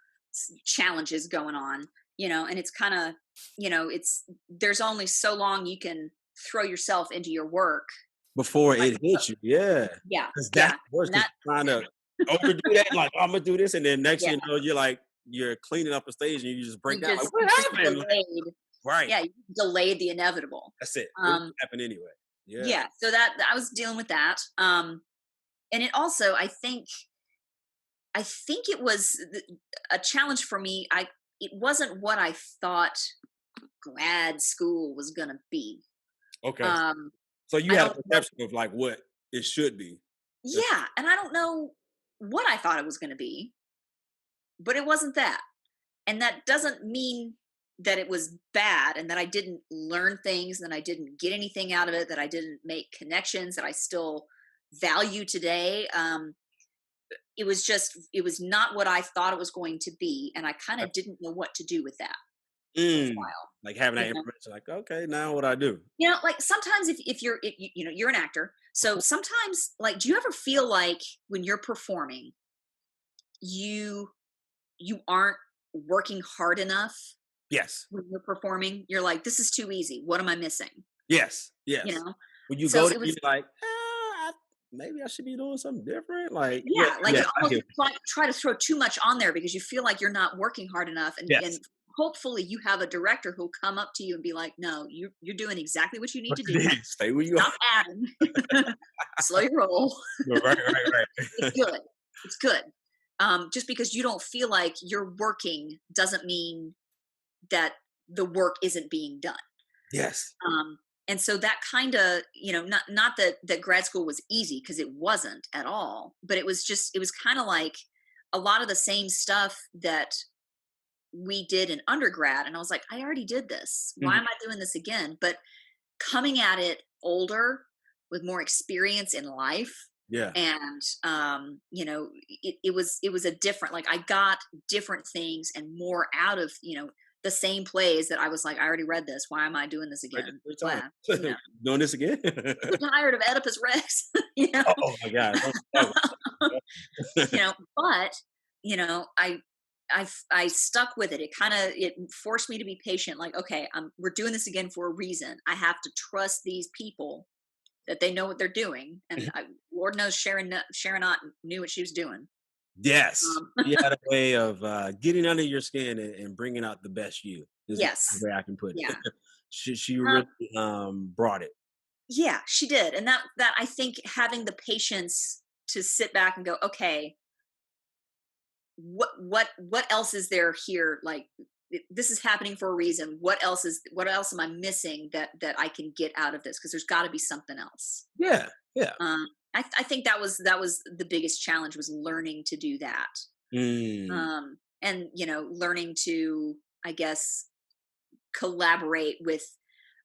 challenges going on, and it's kind of, it's there's only so long you can throw yourself into your work. Before Like, it hits you, yeah. yeah, Because that's yeah, the worst, and 'cause that, you're trying to overdo that, like, "Oh, Imma do this," and then next yeah, thing you know, you're cleaning up a stage and you just break you down, like, just "What you just happened?" Like, delayed, right. yeah, you delayed the inevitable. That's it. It was Um, happen anyway. Yeah. yeah, so that I was dealing with that. And it also, I think it was a challenge for me. It wasn't what I thought grad school was gonna be. Okay. Um, So you I had a don't know. perception of, like, what it should be. That's Yeah, and I don't know what I thought it was gonna be, but it wasn't that. And that doesn't mean that it was bad and that I didn't learn things, and I didn't get anything out of it, that I didn't make connections that I still value today. It was not what I thought it was going to be. And I kind of didn't know what to do with that for a Mm. while. Like having that You know, information, like, okay, now what I do? like sometimes if you're, you know, you're an actor. So sometimes, like, do you ever feel like when you're performing, you, you aren't working hard enough Yes. when you're performing? You're like, this is too easy. What am I missing? Yes. You Yes. know? When you So go to, it you're was, like, maybe I should be doing something different. Like, yeah, yeah, like yeah, you I almost hear. try to throw too much on there because you feel like you're not working hard enough. Yes. And hopefully you have a director who'll come up to you and be like, no, you're doing exactly what you need What to you do. did, stay where you are. Stop adding. Slow your roll. Right, right, It's right. good. It's good. Just because you don't feel like you're working doesn't mean that the work isn't being done. Yes. Um, and so that kind of, you know, not that grad school was easy, because it wasn't at all, but it was kind of like a lot of the same stuff that we did in undergrad. And I was like, I already did this. Why Mhm. am I doing this again? But coming at it older with more experience in life, Yeah. and you know, it was a different, like, I got different things and more out of, you know, the same plays that I was like, I already read this. Why am I doing this Right, again? every time. Well, you know, Doing this again? so tired of Oedipus Rex, you know, Oh my God. Don't you know, but you know, I stuck with it. It kind of, it forced me to be patient. Like, okay, we're doing this again for a reason. I have to trust these people that they know what they're doing. And Lord knows Sharon Ott knew what she was doing. Yes. Um, You had a way of getting under your skin and bringing out the best you, is the yes, way I can put it. yeah, She um, really brought it. yeah, she did. And that I think having the patience to sit back and go, okay, what else is there here? Like, this is happening for a reason. What else am I missing that I can get out of this? Because there's got to be something else. Yeah. Yeah. I think that was the biggest challenge, was learning to do that. Mm. And you know, learning to, I guess, collaborate with,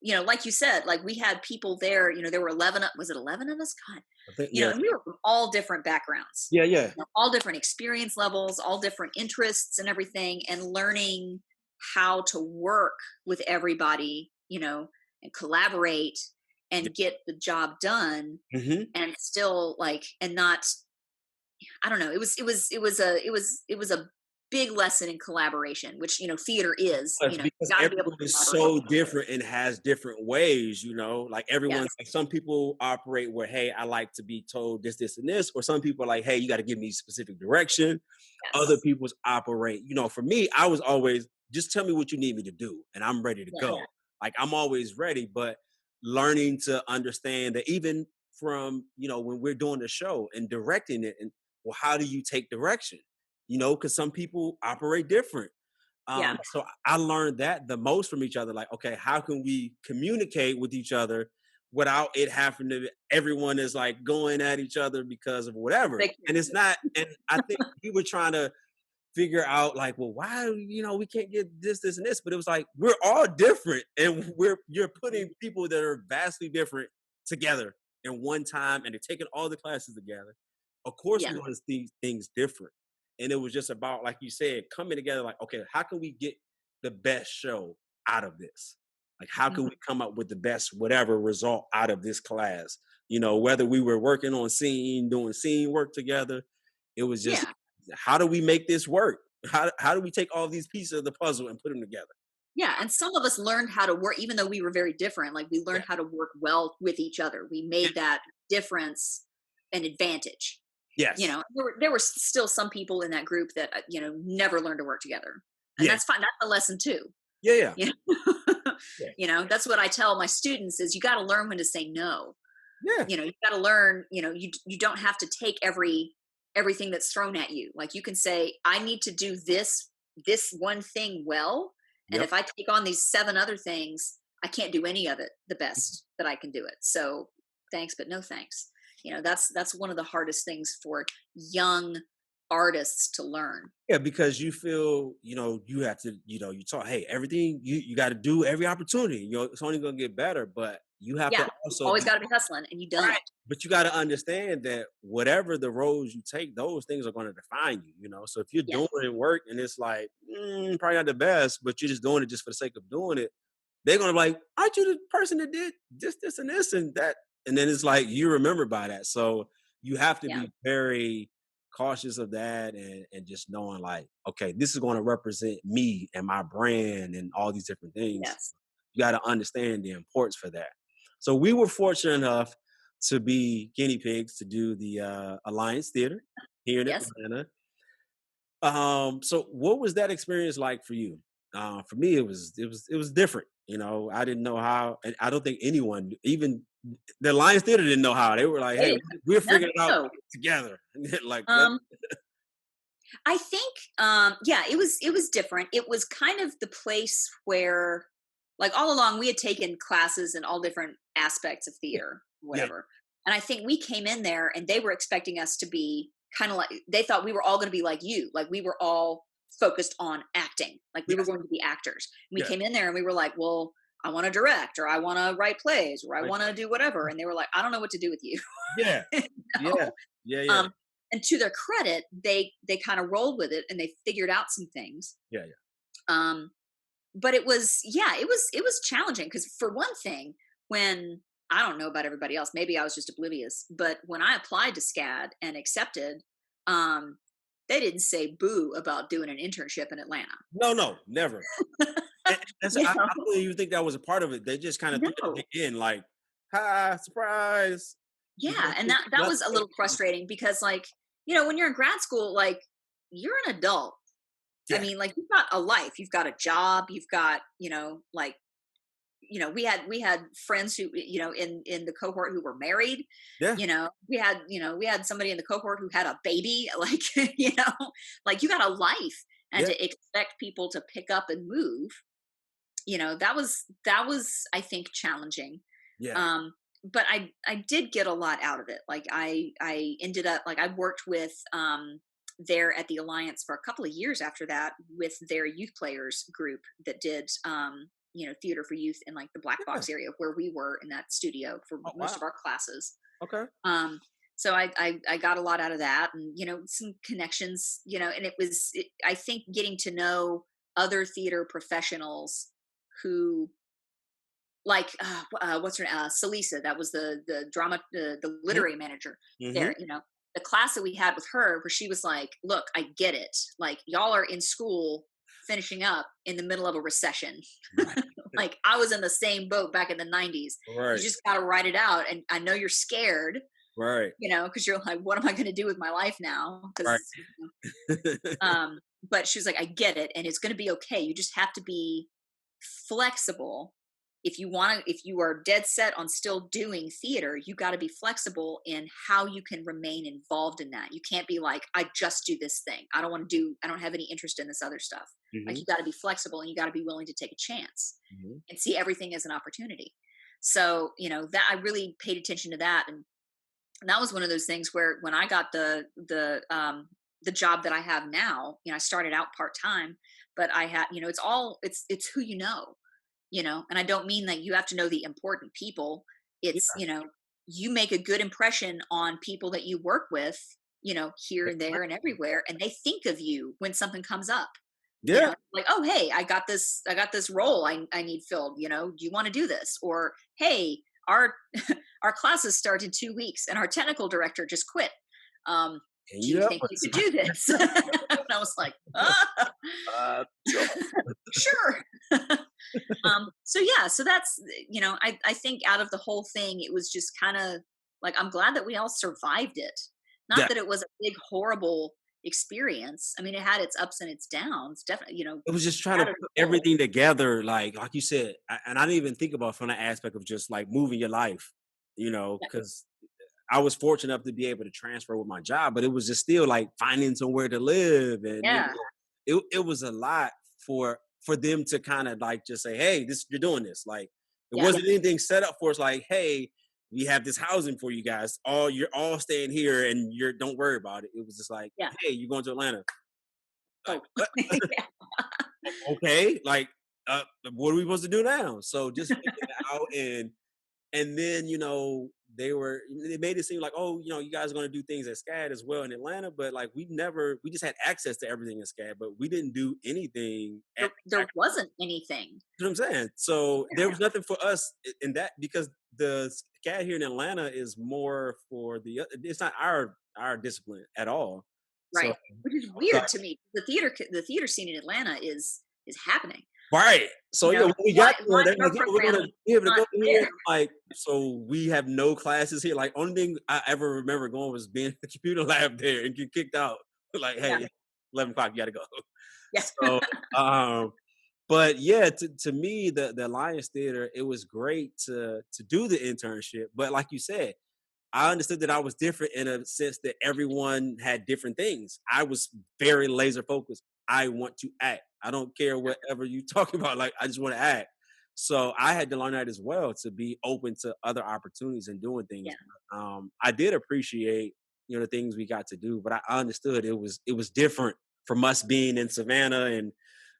you know, like you said, like we had people there, you know, there were 11, was it 11 of us? God, I think, you know, yeah. and we were from all different backgrounds, Yeah. Yeah. you know, all different experience levels, all different interests and everything, and learning how to work with everybody, you know, and collaborate Yeah. and get the job done, Hmm. and still like, and not, I don't know, it was a big lesson in collaboration, which, you know, theater is, Yes, you know, you because got to be able everyone to is collaborate. so different and has different ways, like Yes, everyone's like some people operate where, hey, I like to be told this, this, and this, or some people are like, hey, you got to give me specific direction. Other yes, people's operate, for me, I was always just tell me what you need me to do and I'm ready to yeah, go. Like I'm always ready, but learning to understand that even from, when we're doing the show and directing it, and well, how do you take direction? Because some people operate different. yeah, So I learned that the most from each other. Like, okay, how can we communicate with each other without it having to? Everyone is like going at each other because of whatever, big, and it's not. And I think we were trying to figure out like, well, why we can't get this, this, and this? But it was like we're all different, and you're putting people that are vastly different together in one time, and they're taking all the classes together. Of course, yeah, we want to see things different. And it was just about, like you said, coming together like, okay, how can we get the best show out of this? Like, how can mhm, we come up with the best whatever result out of this class? Whether we were working on scene, doing scene work together, it was just, yeah, how do we make this work? How do we take all these pieces of the puzzle and put them together? yeah. And some of us learned how to work, even though we were very different. Like, we Yeah. learned how to work well with each other. We Yeah. made that difference an advantage. You Yes. know, there were still some people in that group that, you know, never learned to work together, and Yeah. that's fine. That's a lesson too. Yeah. Yeah. You know, Yeah. you know, that's what I tell my students, is you got to learn when to say no. Yeah. You know, you got to learn, you know, you don't have to take everything that's thrown at you. Like, you can say, I need to do this one thing well, and Yep. if I take on these 7 other things, I can't do any of it the Mhm. best that I can do it. So thanks, but no thanks. You know, that's one of the hardest things for young artists to learn. Yeah, because you feel, you have to, you talk, hey, everything you got to do every opportunity. It's only going to get better, but you have Yeah, to you also always got to be hustling, and you don't. right. But you got to understand that whatever the roads you take, those things are going to define you. So if you're Yeah, doing work and it's like probably not the best, but you're just doing it just for the sake of doing it, they're gonna be like, aren't you the person that did this, and this, and that? And then it's like you remember by that. So you have to yeah, be very cautious of that and just knowing like, okay, this is going to represent me and my brand and all these different things. yes, You got to understand the importance for that. So we were fortunate enough to be guinea pigs to do the Alliance Theater here in yes. Atlanta. So what was that experience like for you? For me, it was different. I didn't know how, and I don't think anyone, even the Lions Theater, didn't know how. They were like, They "Hey, didn't we're no, figuring it out no. together." Like, Um, I think, yeah, it was different. It was kind of the place where, like, all along we had taken classes in all different aspects of yeah, theater, yeah, whatever. And I think we came in there and they were expecting us to be kind of like, they thought we were all going to be like you, like we were all focused on acting, like we were yes, going to be actors. And we yeah, came in there and we were like, well, I want to direct, or I want to write plays, or I right, want to do whatever. And they were like, I don't know what to do with you. yeah, You yeah, know? yeah, yeah, Um, and to their credit, they kind of rolled with it and they figured out some things. yeah, yeah. Um, but it was, yeah, it was challenging because for one thing, when I don't know about everybody else, maybe I was just oblivious, but when I applied to SCAD and accepted, um, they didn't say boo about doing an internship in Atlanta. No, no, never. And so You I know, don't even think that was a part of it. They just kind of threw no, it in, like, "Ha, surprise!" You yeah, and know, that was a little frustrating because, like, when you're in grad school, like, you're an adult. I yeah, mean, like, you've got a life, you've got a job, you've got, like, we had friends who, in the cohort who were married. yeah, We had somebody in the cohort who had a baby. Like, like, you got a life, and yeah, to expect people to pick up and move, that was I think challenging. yeah. But I did get a lot out of it. Like, I ended up, like, I worked with there at the Alliance for a couple of years after that with their youth players group that did theater for youth in, like, the Black Yeah. Box area where we were in that studio for Oh, most wow. of our classes. Okay. So I got a lot out of that, and some connections, and I think getting to know other theater professionals who, like, what's her Salisa, that was the drama, the Mhm, literary manager mhm. there. The class that we had with her, where she was like, look, I get it, like, y'all are in school finishing up in the middle of a recession. Right, Like, I was in the same boat back in the 90s. You right, just got to write it out, and I know you're scared, right, because you're like, what am I going to do with my life now? right. Because but she was like, I get it, and it's going to be okay. You just have to be flexible. If you are dead set on still doing theater, you got to be flexible in how you can remain involved in that. You can't be like, I just do this thing, I don't have any interest in this other stuff. Like, Mhm, you got to be flexible, and you got to be willing to take a chance mhm. and see everything as an opportunity. So, that I really paid attention to that. And that was one of those things where, when I got the job that I have now, I started out part-time, but I had, it's who and I don't mean that you have to know the important people. It's, Yeah, you make a good impression on people that you work with, here and there and everywhere, and they think of you when something comes up. yeah, Like, oh, hey, I got this role I need filled. Do you want to do this? Or, hey, our our classes start in 2 weeks, and our technical director just quit. Um, and do you you up think with you could some do this? And I was like, sure. sure. So yeah, so that's, I think out of the whole thing, it was just kind of like, I'm glad that we all survived it. Not Yeah, that it was a big horrible experience. I mean, it had its ups and its downs, definitely. it was just trying to Out of put the whole, everything together, like you said, and I didn't even think about from the aspect of just like moving your life, yeah, because I was fortunate enough to be able to transfer with my job, but it was just still like finding somewhere to live, and yeah, it was a lot for them to kind of like just say, "Hey, this you're doing this." Like it yeah, wasn't anything set up for us. Like, "Hey, we have this housing for you guys. You're all staying here, and don't worry about it. It was just like, Yeah. hey, you're going to Atlanta. Like, Oh. what? Yeah. Okay, like, what are we supposed to do now? So just figuring it out, and then they made it seem like, oh, you guys are going to do things at SCAD as well in Atlanta, but like we just had access to everything in SCAD, but we didn't do anything There wasn't anything. you know what I'm saying? So there Yeah. was nothing for us in that, because the SCAD here in Atlanta is more for it's not our discipline at all. So Right. Which is uh, weird to me. The theater scene in Atlanta is happening. right. So You yeah, know, when we got there, why they're our like, yeah, we're program gonna be able to not go here. there? I'm like, so we have no classes here. Like, only thing I ever remember going was being in the computer lab there and get kicked out. Like, Yeah. hey, 11 o'clock, you gotta go. Yeah. So but yeah, to me, the Alliance Theater, it was great to do the internship. But like you said, I understood that I was different in a sense that everyone had different things. I was very laser focused. I want to act. I don't care whatever you talking about. Like, I just want to act. So I had to learn that as well, to be open to other opportunities and doing things. Yeah. I did appreciate the things we got to do, but I understood it was different from us being in Savannah, and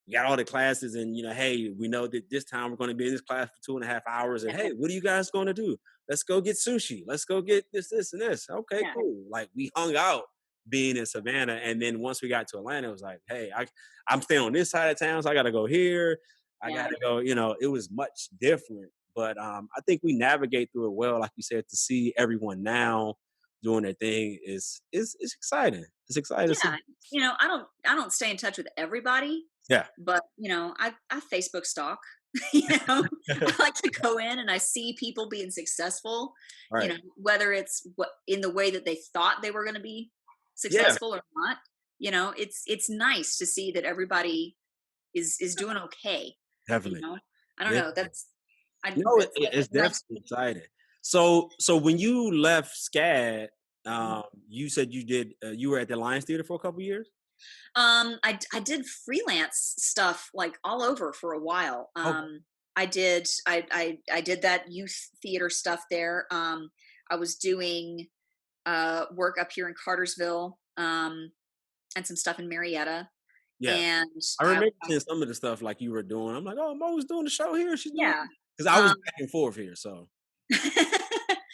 we got all the classes, and hey, we know that this time we're going to be in this class for 2.5 hours, and Yeah. hey, what are you guys going to do? Let's go get sushi. Let's go get this, and this. Okay, Yeah. cool. Like, we hung out being in Savannah, and then once we got to Atlanta, it was like, hey, I'm staying on this side of town, so I got to go here. I Yeah. got to go. It was much different, but I think we navigate through it well. Like you said, to see everyone now doing their thing is exciting. It's exciting to see. Yeah. I don't stay in touch with everybody, Yeah. but I Facebook stalk. I like to go in and I see people being successful, Right. whether it's in the way that they thought they were going to be Yeah. successful or not. It's nice to see that everybody is doing okay. you Definitely. know I don't Yeah. know, No, that's it's a nice definitely exciting. So when you left SCAD, feeling. you said you were at the Lions Theater for a couple years. I did freelance stuff like all over for a while. Oh, I did that youth theater stuff there. I was doing work up here in Cartersville, and some stuff in Marietta. yeah. And I I remember seeing some of the stuff like you were doing. I'm like, oh, Mo was doing the show here. She's doing, yeah. because I was Um, back and forth here. So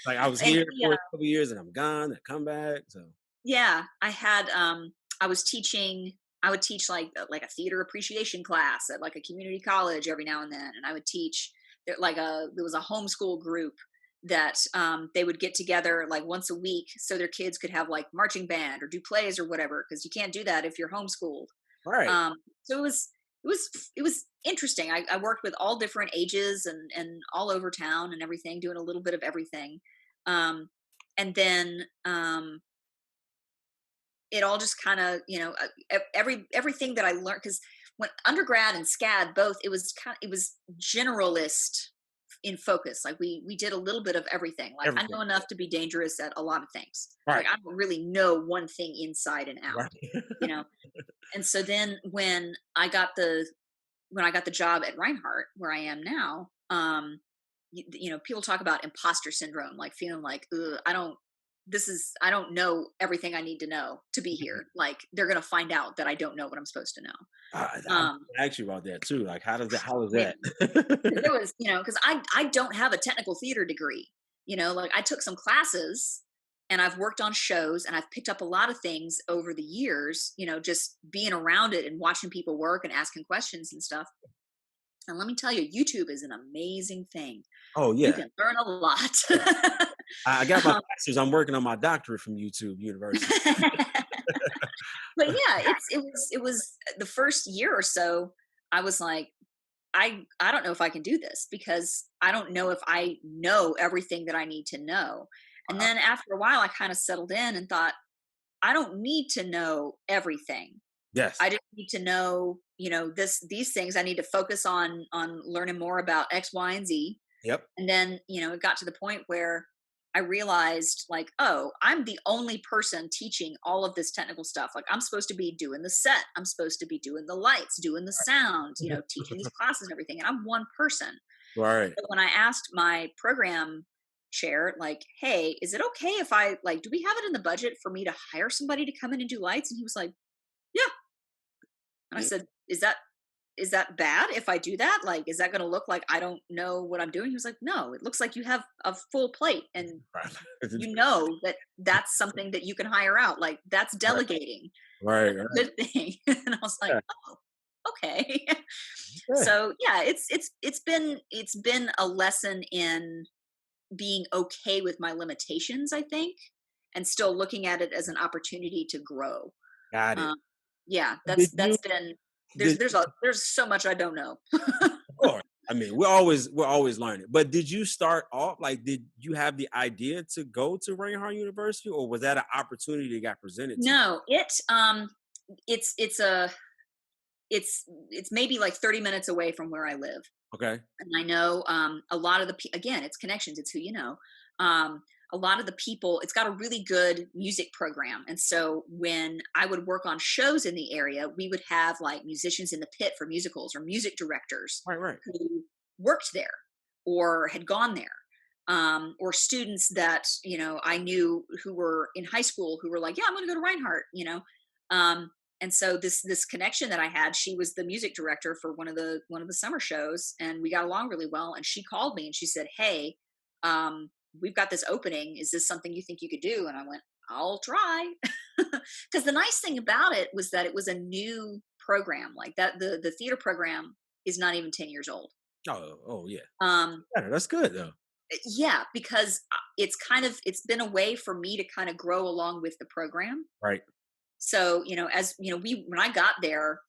like, I was and here for a couple years, and I'm gone. I come back. So yeah, I had I was teaching. I would teach like a theater appreciation class at like a community college every now and then, and I would teach there was a homeschool group that they would get together like once a week so their kids could have like marching band or do plays or whatever, because you can't do that if you're homeschooled. right. So it was interesting. I worked with all different ages and all over town and everything, doing a little bit of everything. And then it all just kind of everything that I learned, because when undergrad and SCAD both, it was generalist in focus. Like we did a little bit of everything. Like, I Everything. know enough to be dangerous at a lot of things. Right. Like, I don't really know one thing inside and out. Right. you know and so then when I got the job at Reinhardt, where I am now, people talk about imposter syndrome, like feeling like, ugh, I don't know everything I need to know to be here. Like, they're going to find out that I don't know what I'm supposed to know. I Um, ask you about that too. Like, how is yeah, that? there was, because I don't have a technical theater degree. Like, I took some classes and I've worked on shows and I've picked up a lot of things over the years, just being around it and watching people work and asking questions and stuff. And let me tell you, YouTube is an amazing thing. Oh You yeah. can learn a lot. Yeah. I got my Um, master's. I'm working on my doctorate from YouTube University. but yeah, it was the first year or so. I was like, I don't know if I can do this, because I don't know if I know everything that I need to know. And then after a while, I kind of settled in and thought, I don't need to know everything. Yes. I just need to know, these things. I need to focus on learning more about X, Y, and Z. Yep. And then, it got to the point where I realized, like, oh, I'm the only person teaching all of this technical stuff. Like, I'm supposed to be doing the set. I'm supposed to be doing the lights, doing the sound, teaching these classes and everything. And I'm one person. Right. But when I asked my program chair, like, hey, is it okay if I like, do we have it in the budget for me to hire somebody to come in and do lights? And he was like, yeah. And I Mm, said, is that bad if I do that? Like, is that going to look like I don't know what I'm doing? He was like, no, it looks like you have a full plate and right. you know that that's something that you can hire out. Like, that's Right, delegating. right, That's a right. good thing. And I was like, Yeah, oh, okay. yeah. So yeah, it's been a lesson in being okay with my limitations, I think, and still looking at it as an opportunity to grow. Got it. Um, yeah, Did you that's been did there's so much I don't know. of course. I mean, we're always learning. But did you start off like did you have the idea to go to Reinhardt University, or was that an opportunity that got presented to you? No, it's a it's maybe like 30 minutes away from where I live. Okay. And I know a lot of the again, it's connections, it's who you know. Um, a lot of the people, it's got a really good music program, and so when I would work on shows in the area, we would have like musicians in the pit for musicals or music directors Right, right. who worked there or had gone there. Or students that I knew who were in high school who were like, yeah, I'm going to go to Reinhardt. And so this connection that I had, she was the music director for one of the summer shows, and we got along really well. And she called me and she said, hey, we've got this opening, is this something you think you could do? And I went, I'll try. Because the nice thing about it was that it was a new program, like that the theater program is not even 10 years old. Oh, oh yeah. um Yeah, that's good though. yeah, because it's been a way for me to kind of grow along with the program. Right. So, as we when I got there,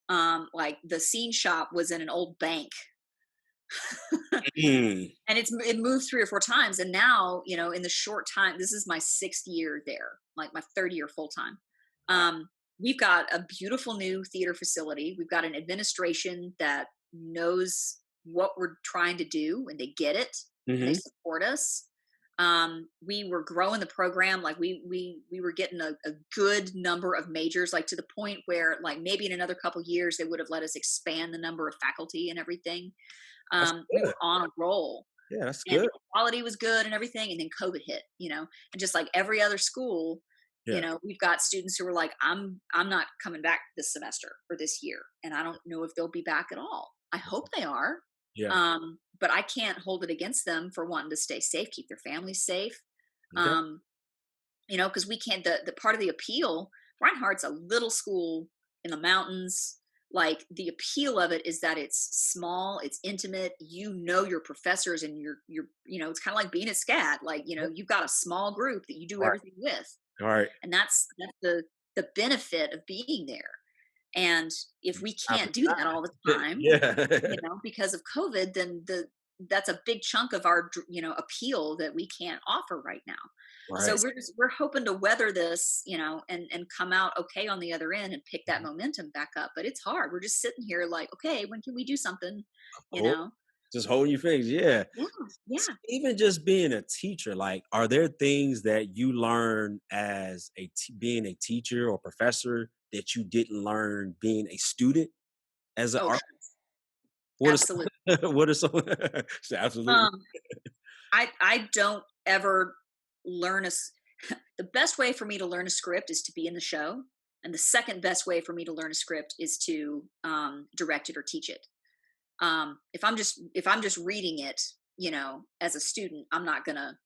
like the scene shop was in an old bank. Mm, And it moved 3 or 4 times, and now, in the short time, this is my 6th year there, like my third year full time. wow. We've got a beautiful new theater facility. We've got an administration that knows what we're trying to do, and they get it, and they Hmm. support us. We were growing the program, like we were getting a good number of majors, like to the point where like maybe in another couple years they would have let us expand the number of faculty and everything. That's We good. were on a roll, Yeah, that's and good. the quality was good and everything, and then COVID hit, and just like every other school, Yeah. we've got students who are like, I'm not coming back this semester or this year, and I don't know if they'll be back at all. I hope they are. Yeah. But I can't hold it against them for wanting to stay safe, keep their families safe. Okay. um because we can't, the part of the appeal, Reinhardt's a little school in the mountains. Like, the appeal of it is that it's small, it's intimate, your professors, and it's kind of like being at SCAD, like, you've got a small group that you do All right. everything with. All right. And that's the benefit of being there. And if we Time to can't do that all the shine. time, Yeah. because of COVID, then that's a big chunk of our appeal that we can't offer right now. So Right. we're hoping to weather this, and come out okay on the other end and pick that momentum back up. But it's hard. We're just sitting here like, okay, when can we do something? Of You course. know? Just holding your fingers. Yeah. Yeah, yeah. Even just being a teacher, like, are there things that you learn as being a teacher or professor that you didn't learn being a student as an Oh, art? sure. What are Absolutely. what are some? Absolutely. Um, I don't ever learn the best way for me to learn a script is to be in the show, and the second best way for me to learn a script is to direct it or teach it. If I'm just reading it, as a student, I'm not gonna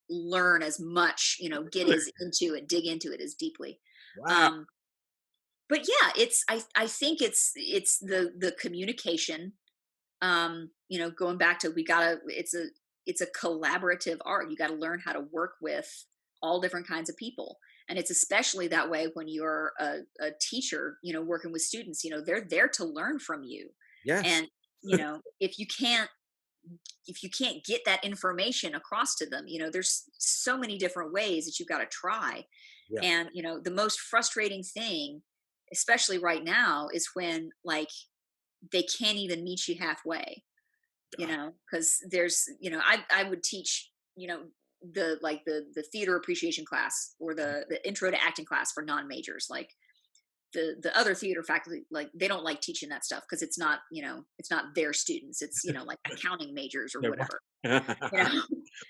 learn as much, get as into it, dig into it as deeply. Wow. Um, but yeah, I think it's the communication. Going back to, it's a collaborative art. You got to learn how to work with all different kinds of people, and it's especially that way when you're a teacher, working with students. They're there to learn from you. Yes. And if you can't get that information across to them, there's so many different ways that you've got to try. Yeah. And the most frustrating thing, especially right now, is when like they can't even meet you halfway. Because there's, I would teach, the theater appreciation class, or the intro to acting class for non-majors. Like, the other theater faculty, like, they don't like teaching that stuff because it's not their students. It's like accounting majors or Yeah, whatever. right.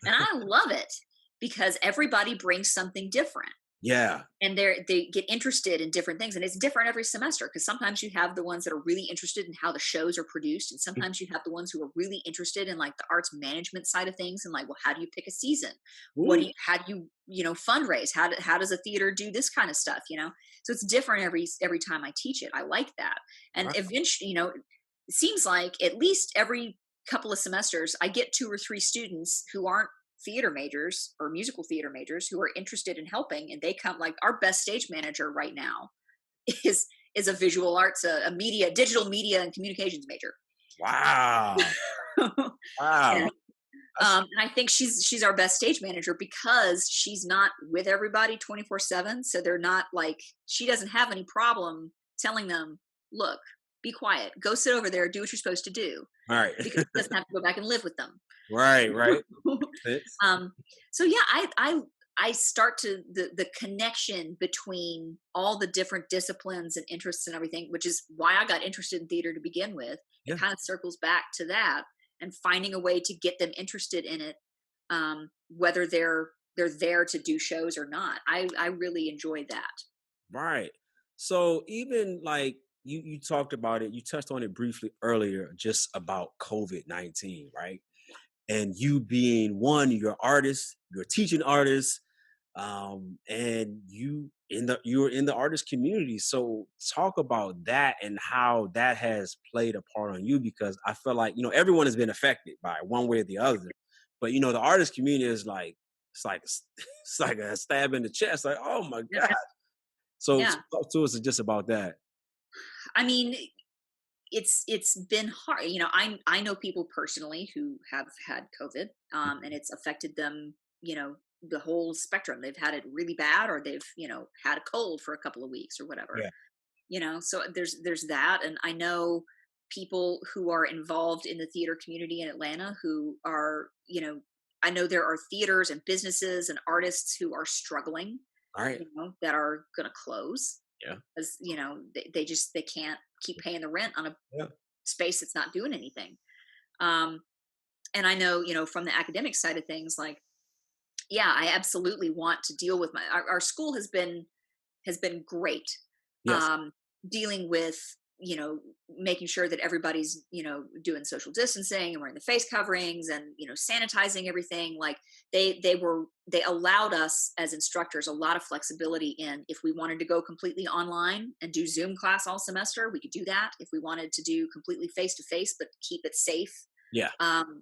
And I love it because everybody brings something different. Yeah. And they get interested in different things, and it's different every semester because sometimes you have the ones that are really interested in how the shows are produced, and sometimes you have the ones who are really interested in like the arts management side of things, and like, well, how do you pick a season? Ooh, How do you fundraise? How does a theater do this kind of stuff? So it's different every time I teach it. I like that. And right. eventually, it seems like at least every couple of semesters I get 2 or 3 students who aren't theater majors or musical theater majors who are interested in helping, and they come. Like our best stage manager right now is a visual arts, a digital media and communications major. Wow. Yeah. Wow. That's And I think she's our best stage manager because she's not with everybody 24/7. So they're not like, she doesn't have any problem telling them, look, be quiet, go sit over there, do what you're supposed to do, all right. because she doesn't have to go back and live with them. Right, right. Sense. um, so yeah, I start to the connection between all the different disciplines and interests and everything, which is why I got interested in theater to begin with. Yeah. It kind of circles back to that, and finding a way to get them interested in it, whether they're there to do shows or not. I really enjoy that. Right. So even like you talked about it, you touched on it briefly earlier, just about COVID-19, right? And you being one, you're artist, you're a teaching artist, and you're in the artist community. So talk about that and how that has played a part on you, because I feel like everyone has been affected by it one way or the other. But the artist community is like it's like a stab in the chest. Like, oh my Yeah. god. So Yeah. talk to us just about that. I mean, it's been hard. I know people personally who have had COVID, and it's affected them, the whole spectrum. They've had it really bad, or they've, had a cold for a couple of weeks or whatever. Yeah. So there's that. And I know people who are involved in the theater community in Atlanta who are, I know there are theaters and businesses and artists who are struggling, All right. that are going to close, Yeah. because they can't keep paying the rent on a Yeah. space that's not doing anything. um and I know, from the academic side of things, like, yeah, I absolutely want to deal with our school has been great, Yes. um dealing with, making sure that everybody's, doing social distancing and wearing the face coverings and, sanitizing everything. Like they allowed us as instructors a lot of flexibility in, if we wanted to go completely online and do Zoom class all semester, we could do that. If we wanted to do completely face to face but keep it safe, Yeah.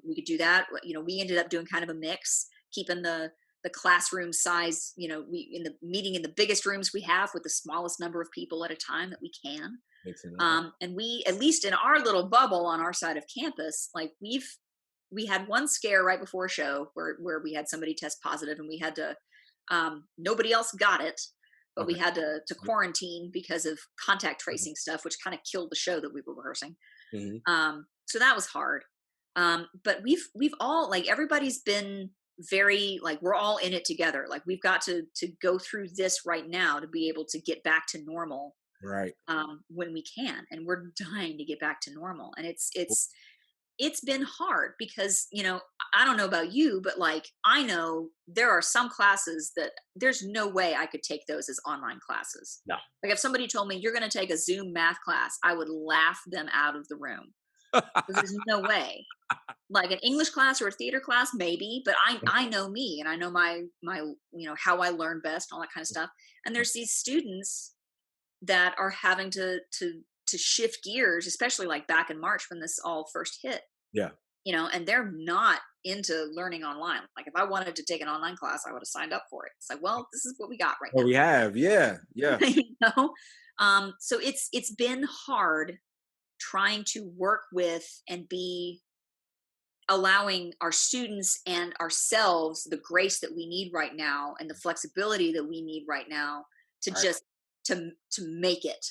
we could do that. We ended up doing kind of a mix, keeping the classroom size, we in the meeting in the biggest rooms we have with the smallest number of people at a time that we can. Makes sense. And we, at least in our little bubble on our side of campus, like we had one scare right before a show where we had somebody test positive, and we had to, nobody else got it, but we Okay. had to quarantine because of contact tracing stuff, which kind of killed the show that we were rehearsing. Mhm. So that was hard. But we've all, like, everybody's been very, like, we're all in it together. Like, we've got to go through this right now to be able to get back to normal, Right. when we can. And we're dying to get back to normal. And it's been hard because, I don't know about you, but like, I know there are some classes that there's no way I could take those as online classes. No. Like, if somebody told me you're going to take a Zoom math class, I would laugh them out of the room. There's no way. Like an English class or a theater class, maybe, but I know me, and I know my how I learn best, all that kind of stuff. And there's these students that are having to shift gears, especially like back in March when this all first hit. Yeah. And they're not into learning online. Like, if I wanted to take an online class, I would have signed up for it. It's like, well, this is what we got right Well, now. we have. Yeah. Yeah. So it's been hard trying to work with and be allowing our students and ourselves the grace that we need right now and the flexibility that we need right now to Right. just to make it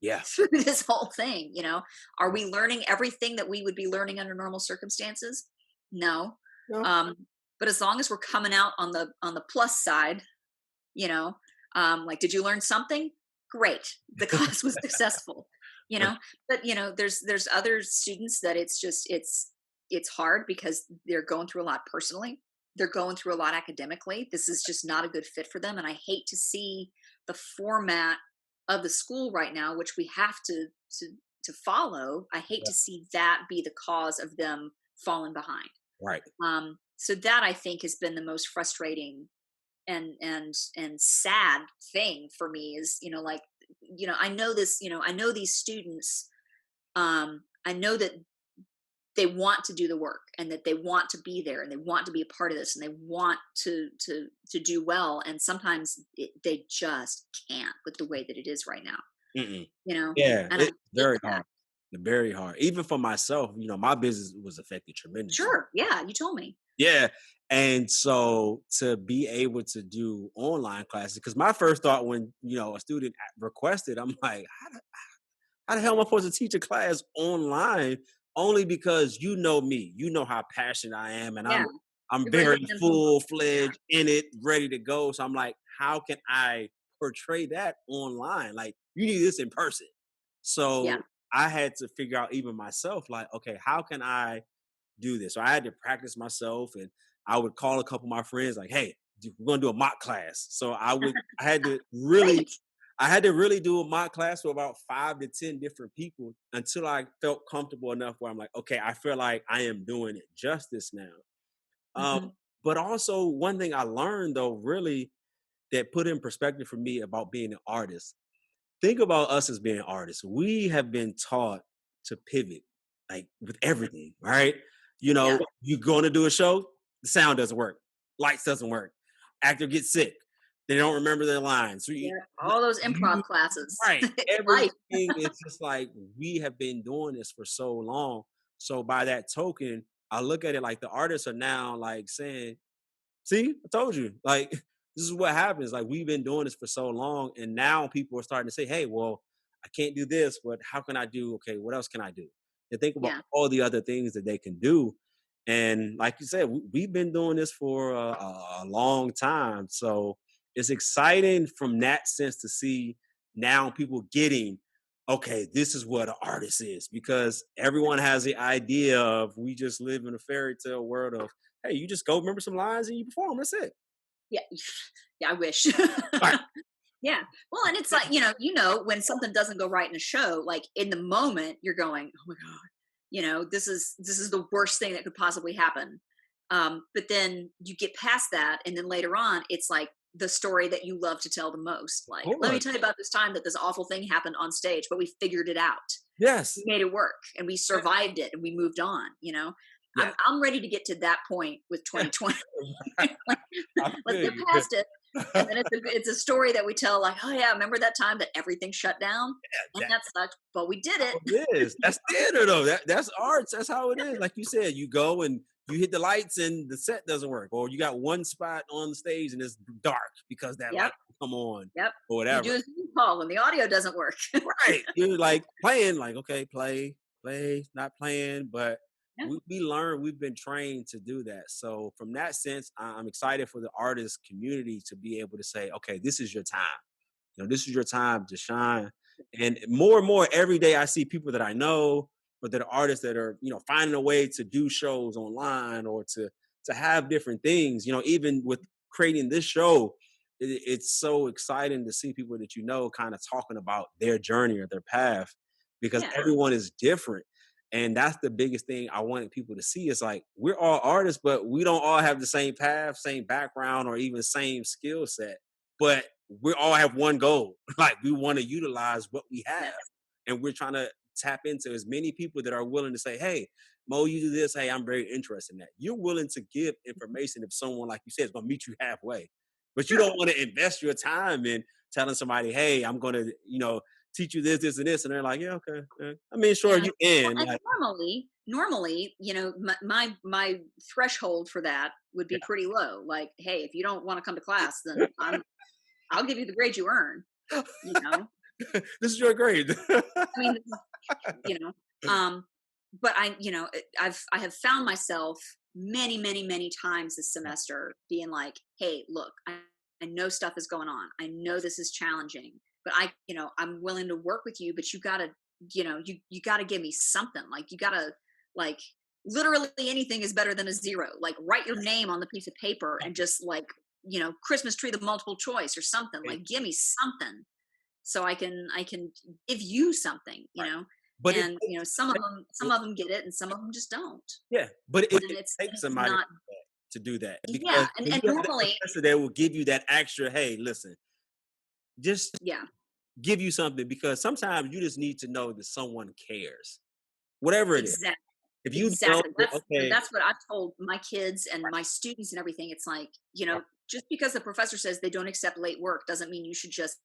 Yeah. through this whole thing. Are we learning everything that we would be learning under normal circumstances? No. No. But as long as we're coming out on the plus side, like, did you learn something? Great. The class was successful. But there's other students that it's hard because they're going through a lot personally. they're going through a lot academically. This is just not a good fit for them. And I hate to see the format of the school right now, which we have to follow. I hate to see that be the cause of them falling behind. Right. So that I think has been the most frustrating and sad thing for me is, like, I know this, I know these students, I know that they want to do the work and that they want to be there and they want to be a part of this and they want to do well. And sometimes they just can't with the way that it is right now, Mm-mm. and I It's hate very that. hard. Very hard. Even for myself, my business was affected tremendously. Sure. Yeah. You told me. Yeah. And so to be able to do online classes, because my first thought when, a student requested, I'm like, how the hell am I supposed to teach a class online? Only because you know me, you know how passionate I am, and Yeah. I'm You're very very hands-on. full Yeah. fledged in it, ready to go. So I'm like, how can I portray that online? Like, you need this in person. Yeah. So I had to figure out even myself, like, okay, how can I do this? So I had to practice myself, and I would call a couple of my friends, like, hey, we're gonna do a mock class. So I had to really Great. I had to really do a mock class with about 5 to 10 different people until I felt comfortable enough where I'm like, okay, I feel like I am doing it justice now. Um, Hmm. but also one thing I learned though, really that put in perspective for me about being an artist. Think about us as being artists. We have been taught to pivot, like with everything, right? Yeah. You're going to do a show, the sound doesn't work, lights doesn't work, actor gets sick, they don't remember their lines. So Yeah. All those improv you classes. right, It's life. everything is just like we have been doing this for so long. So by that token, I look at it like the artists are now like saying, see, I told you. Like, this is what happens. Like, we've been doing this for so long, and now people are starting to say, hey, well, I can't do this, but how can I do? Okay, what else can I do? And think about Yeah. all the other things that they can do. And like you said, we've been doing this for a long time. So it's exciting from that sense to see now people getting, okay, this is what an artist is, because everyone has the idea of we just live in a fairy tale world of, hey, you just go remember some lines and you perform. That's it. Yeah. Yeah. I wish. All right. Yeah. Well, and it's like, when something doesn't go right in a show, like in the moment you're going, oh my God, this is the worst thing that could possibly happen. But then you get past that. And then later on, it's like the story that you love to tell the most. Of Like, let me course. tell you about this time that this awful thing happened on stage, but we figured it out. We Yes. made it work and we survived it and we moved on. Yeah. I'm ready to get to that point with 2020. Like, I let's feel get you. past it. And then it's a story that we tell, like, oh yeah, remember that time that everything shut down and That's that sucked, but we did it. how it is. That's theater though. That's arts. That's how it is. Like you said, you go and you hit the lights and the set doesn't work, or you got one spot on the stage and it's dark because that Yep. light will come on Yep. or You whatever. do a Zoom call and the audio doesn't work. Right. You're like playing, like, okay, play, not playing, but Yeah. we learn, we've been trained to do that. So from that sense, I'm excited for the artist community to be able to say, okay, this is your time. This is your time to shine. And more every day I see people that I know, but that are artists that are, finding a way to do shows online or to have different things, even with creating this show, it's so exciting to see people that kind of talking about their journey or their path, because Yeah. everyone is different. And that's the biggest thing I wanted people to see. Is like, we're all artists, but we don't all have the same path, same background, or even same skill set. But we all have one goal. Like, we want to utilize what we Yeah. have. And we're trying to tap into as many people that are willing to say, hey, Mo, you do this. Hey, I'm very interested in that. You're willing to give information if someone, like you said, is going to meet you halfway. But you Sure. don't want to invest your time in telling somebody, hey, I'm going to, teach you this, this, and this. And they're like, yeah, okay. Yeah. I mean, sure, Yeah. you Well, can. and Like, normally, my threshold for that would be yeah. pretty low. Like, hey, if you don't want to come to class, then I'll give you the grade you earn. You know, This is your grade. I mean, you know, um, but I have found myself many, many, many times this semester being like, hey, look, I know stuff is going on. I know this is challenging, but I'm willing to work with you, but you gotta, you gotta give me something. Like, you gotta, like, literally anything is better than a 0. Like, write your name on the piece of paper and just like, Christmas tree, the multiple choice or something. Like, give me something so I can give you something, Right. But and some of them get it and some of them just don't. yeah, but it And it's takes somebody not. to do that, Yeah, because when and you have that normally, professor that will give you that extra, hey, listen, just yeah, give you something, because sometimes you just need to know that someone cares, whatever it is. exactly. If you know, Exactly. okay, That's what I've told my kids and my students and everything. It's like, just because the professor says they don't accept late work doesn't mean you should just,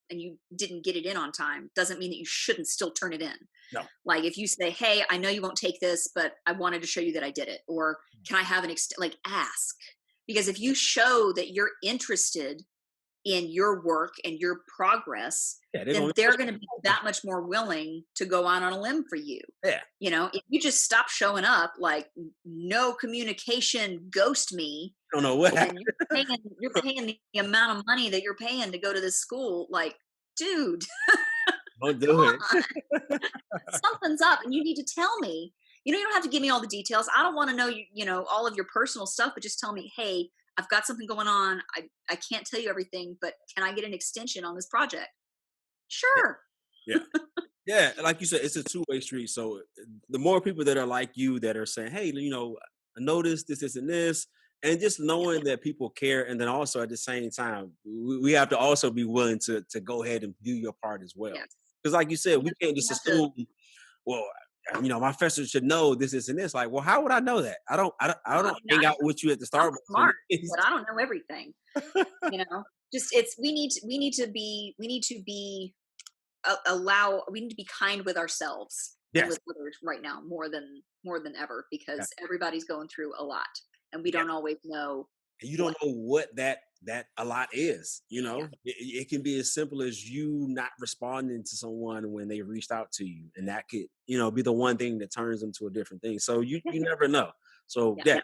and you didn't get it in on time, doesn't mean that you shouldn't still turn it in. no, Like, if you say, hey, I know you won't take this, but I wanted to show you that I did it. Or can I have like, ask? Because if you show that you're interested in your work and your progress, yeah, they're then gonna, they're going to be that much more willing to go out on a limb for you. yeah, If you just stop showing up, like, no communication, ghost me, don't know what and happened. you're paying the amount of money that you're paying to go to this school, like, dude, Don't come do it. on, something's up, and you need to tell me. You don't have to give me all the details. I don't want to know all of your personal stuff, but just tell me, hey, I've got something going on. I can't tell you everything, but can I get an extension on this project? Sure. Yeah. Yeah, like you said, it's a two-way street. So the more people that are like you that are saying, hey, I noticed this, and this, and just knowing that people care, and then also at the same time, we have to also be willing to go ahead and do your part as well. Yes. Because like you said, we can't You just have to. assume, well, my professor should know this, and this. Like, well, how would I know that? I don't hang out with you at the I'm Starbucks. smart, but I don't know everything. Just we need to be we need to be kind with ourselves and Yes. with others right now more than ever, Yeah. because everybody's going through a lot and we Yeah. don't always know And you what. don't know what that a lot is. Yeah. It can be as simple as you not responding to someone when they reached out to you, and that could be the one thing that turns them to a different thing. So you Yeah. never know. So Yeah. yeah,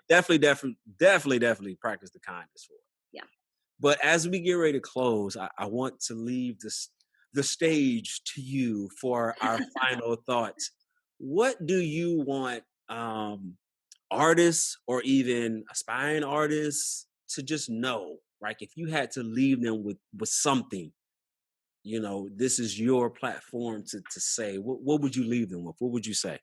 definitely practice the kindness for it. Yeah. But as we get ready to close, I want to leave the stage to you for our final thoughts. What do you want artists or even aspiring artists to just know? Like, if you had to leave them with something, this is your platform to say, what would you leave them with? What would you say?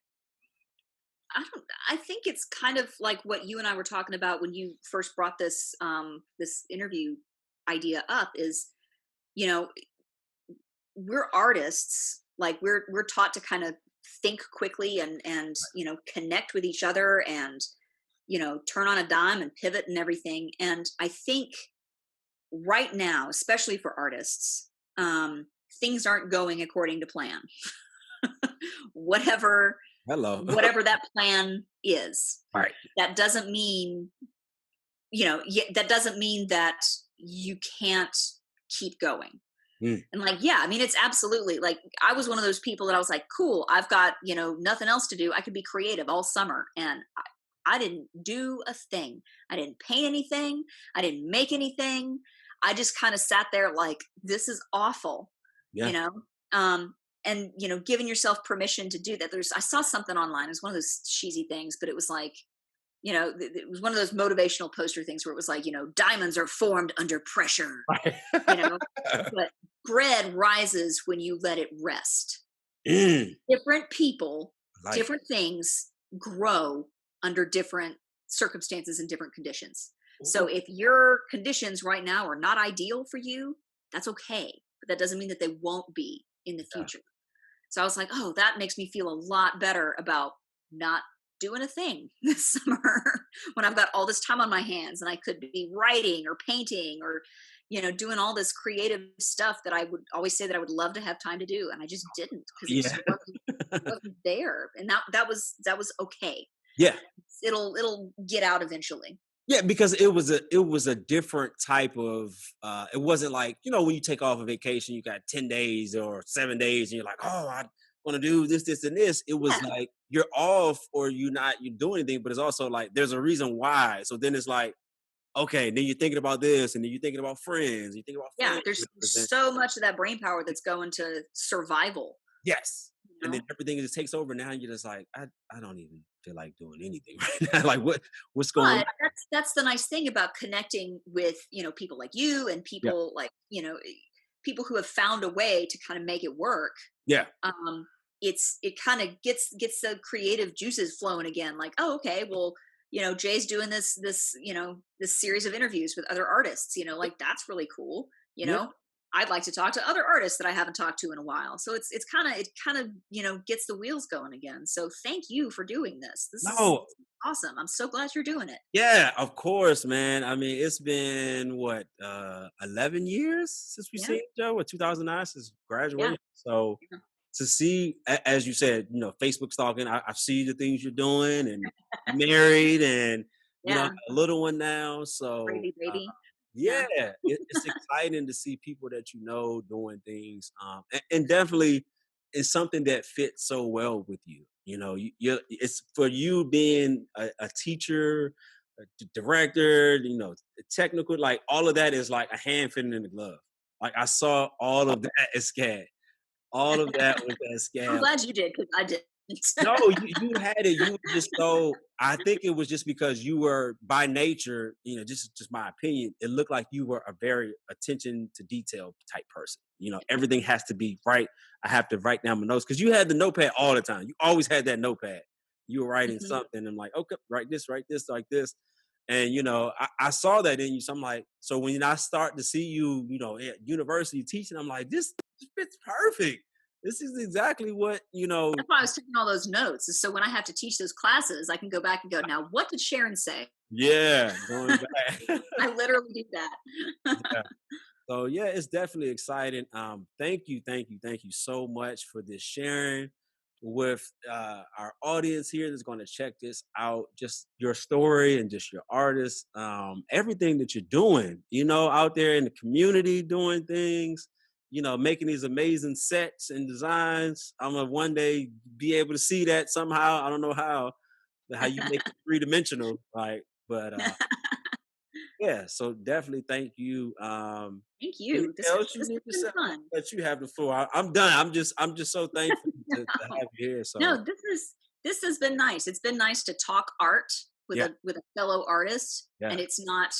I think it's kind of like what you and I were talking about when you first brought this this interview idea up is, you know, we're artists, like we're taught to kind of think quickly and connect with each other and turn on a dime and pivot and everything. And I think right now, especially for artists, things aren't going according to plan. whatever Hello. whatever that plan is, Right. that doesn't mean that doesn't mean that you can't keep going. Mm. And like, yeah, I mean, it's absolutely like, I was one of those people that I was like, cool, I've got, nothing else to do. I could be creative all summer. And I didn't do a thing. I didn't paint anything. I didn't make anything. I just kind of sat there like, this is awful, Yeah. and, giving yourself permission to do that. I saw something online. It was one of those cheesy things, but it was like, it was one of those motivational poster things where it was like, diamonds are formed under pressure, Right. but bread rises when you let it rest. Mm. Different people, Like, different things grow under different circumstances and different conditions. So if your conditions right now are not ideal for you, that's okay. But that doesn't mean that they won't be in the future. So I was like, oh, that makes me feel a lot better about not doing a thing this summer when I've got all this time on my hands and I could be writing or painting or, doing all this creative stuff that I would always say that I would love to have time to do. And I just didn't, because it just wasn't there. And that was okay. yeah. It'll get out eventually. Yeah, because it was a different type of it wasn't like, when you take off a vacation, you got 10 days or 7 days and you're like, oh, I want to do this, and this. It was like you're off or you doing anything, but it's also like there's a reason why. So then it's like, okay, then you're thinking about this, and then you're thinking about friends, you think about family There's members, so much of that brain power that's going to survival. yes. And then everything just takes over. Now you're just like, I don't even feel like doing anything right now. Like what's going on? But that's the nice thing about connecting with, people like you and Yeah. people like, people who have found a way to kind of make it work. Yeah. It kind of gets the creative juices flowing again. Like, oh, okay, well, Jay's doing this series of interviews with other artists. Like that's really cool. Yeah. I'd like to talk to other artists that I haven't talked to in a while. So it kind of gets the wheels going again. So thank you for doing this. This is No. awesome. I'm so glad you're doing it. Yeah, of course, man. I mean, it's been what 11 years since we Yeah, seen each other. What 2009 since yeah, graduating. So yeah, to see, as you said, Facebook stalking. I see the things you're doing, and you're married, and I have yeah. a little one now. So Gravy baby. yeah, Yeah. it's exciting to see people that doing things, and definitely it's something that fits so well with you. It's for you being a teacher, a director, technical, like all of that is like a hand fitting in the glove. Like I saw all of that at SCAD. All of that was at I'm SCAD. glad you did because I didn't. No, you had it. You were just so. I think it was just because you were by nature, just my opinion. It looked like you were a very attention to detail type person. Everything has to be right. I have to write down my notes because you had the notepad all the time. You always had that notepad. You were writing Mhm. something. I'm like, okay, write this, like this. And I saw that in you. So I'm like, so when I start to see you, at university teaching, I'm like, this fits perfect. This is exactly what. That's why I was taking all those notes. Is so when I have to teach those classes, I can go back and go, now what did Sharon say? Yeah, going back. I literally do that. Yeah. So yeah, it's definitely exciting. Thank you so much for this sharing with our audience here that's going to check this out. Just your story and just your artist, everything that you're doing. Out there in the community doing things. Making these amazing sets and designs. I'm gonna one day be able to see that somehow. I don't know how you make it 3-dimensional, like, but yeah, so definitely thank you. Thank Anything you. else you This need has to been say? fun. That you have the floor. I'm done. I'm just so thankful to have you here. So No, this has been nice. It's been nice to talk art with yeah, a fellow artist, yeah, and it's not,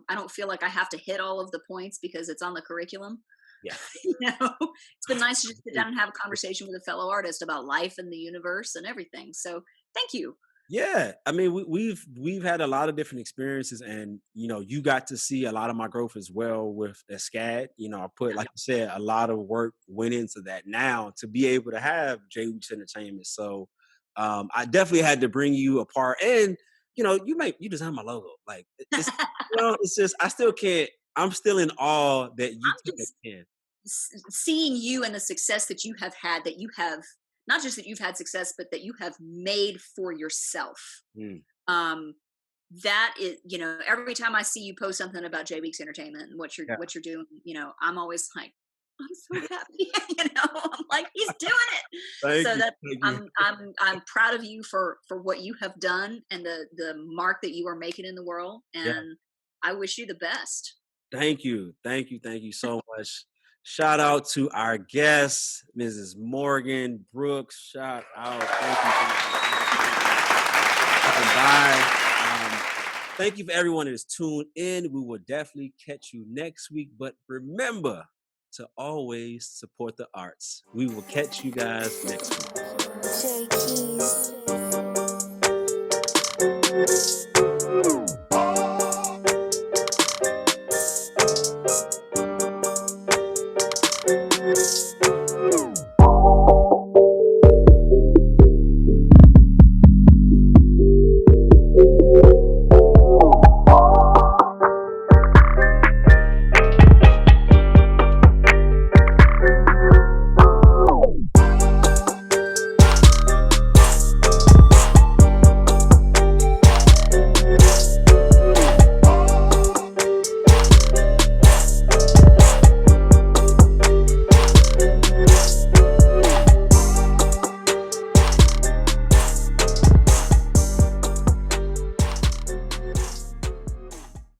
I don't feel like I have to hit all of the points because it's on the curriculum. yeah. It's been nice to just sit down and have a conversation with a fellow artist about life and the universe and everything. So thank you. Yeah, I mean, we've had a lot of different experiences, and you got to see a lot of my growth as well with SCAD. I put, like you said, a lot of work went into that. Now to be able to have J Weeks Entertainment, so I definitely had to bring you apart, and you design my logo. Like it's just I still can't. I'm still in awe that you I'm took a just pen. seeing you and the success that you have had, that you have not just that you've had success, but that you have made for yourself. Mm, Um, that is, every time I see you post something about J Weeks Entertainment and yeah, what you're doing, I'm always like, I'm so happy. I'm like, he's doing it. thank So you, that thank you. I'm proud of you for what you have done and the mark that you are making in the world. Yeah. And I wish you the best. Thank you so much. Shout out to our guest, Mrs. Morgan Brooks. Shout out. Thank you for stopping by. Thank you for everyone that is tuned in. We will definitely catch you next week. But remember to always support the arts. We will catch you guys next week. J Keys.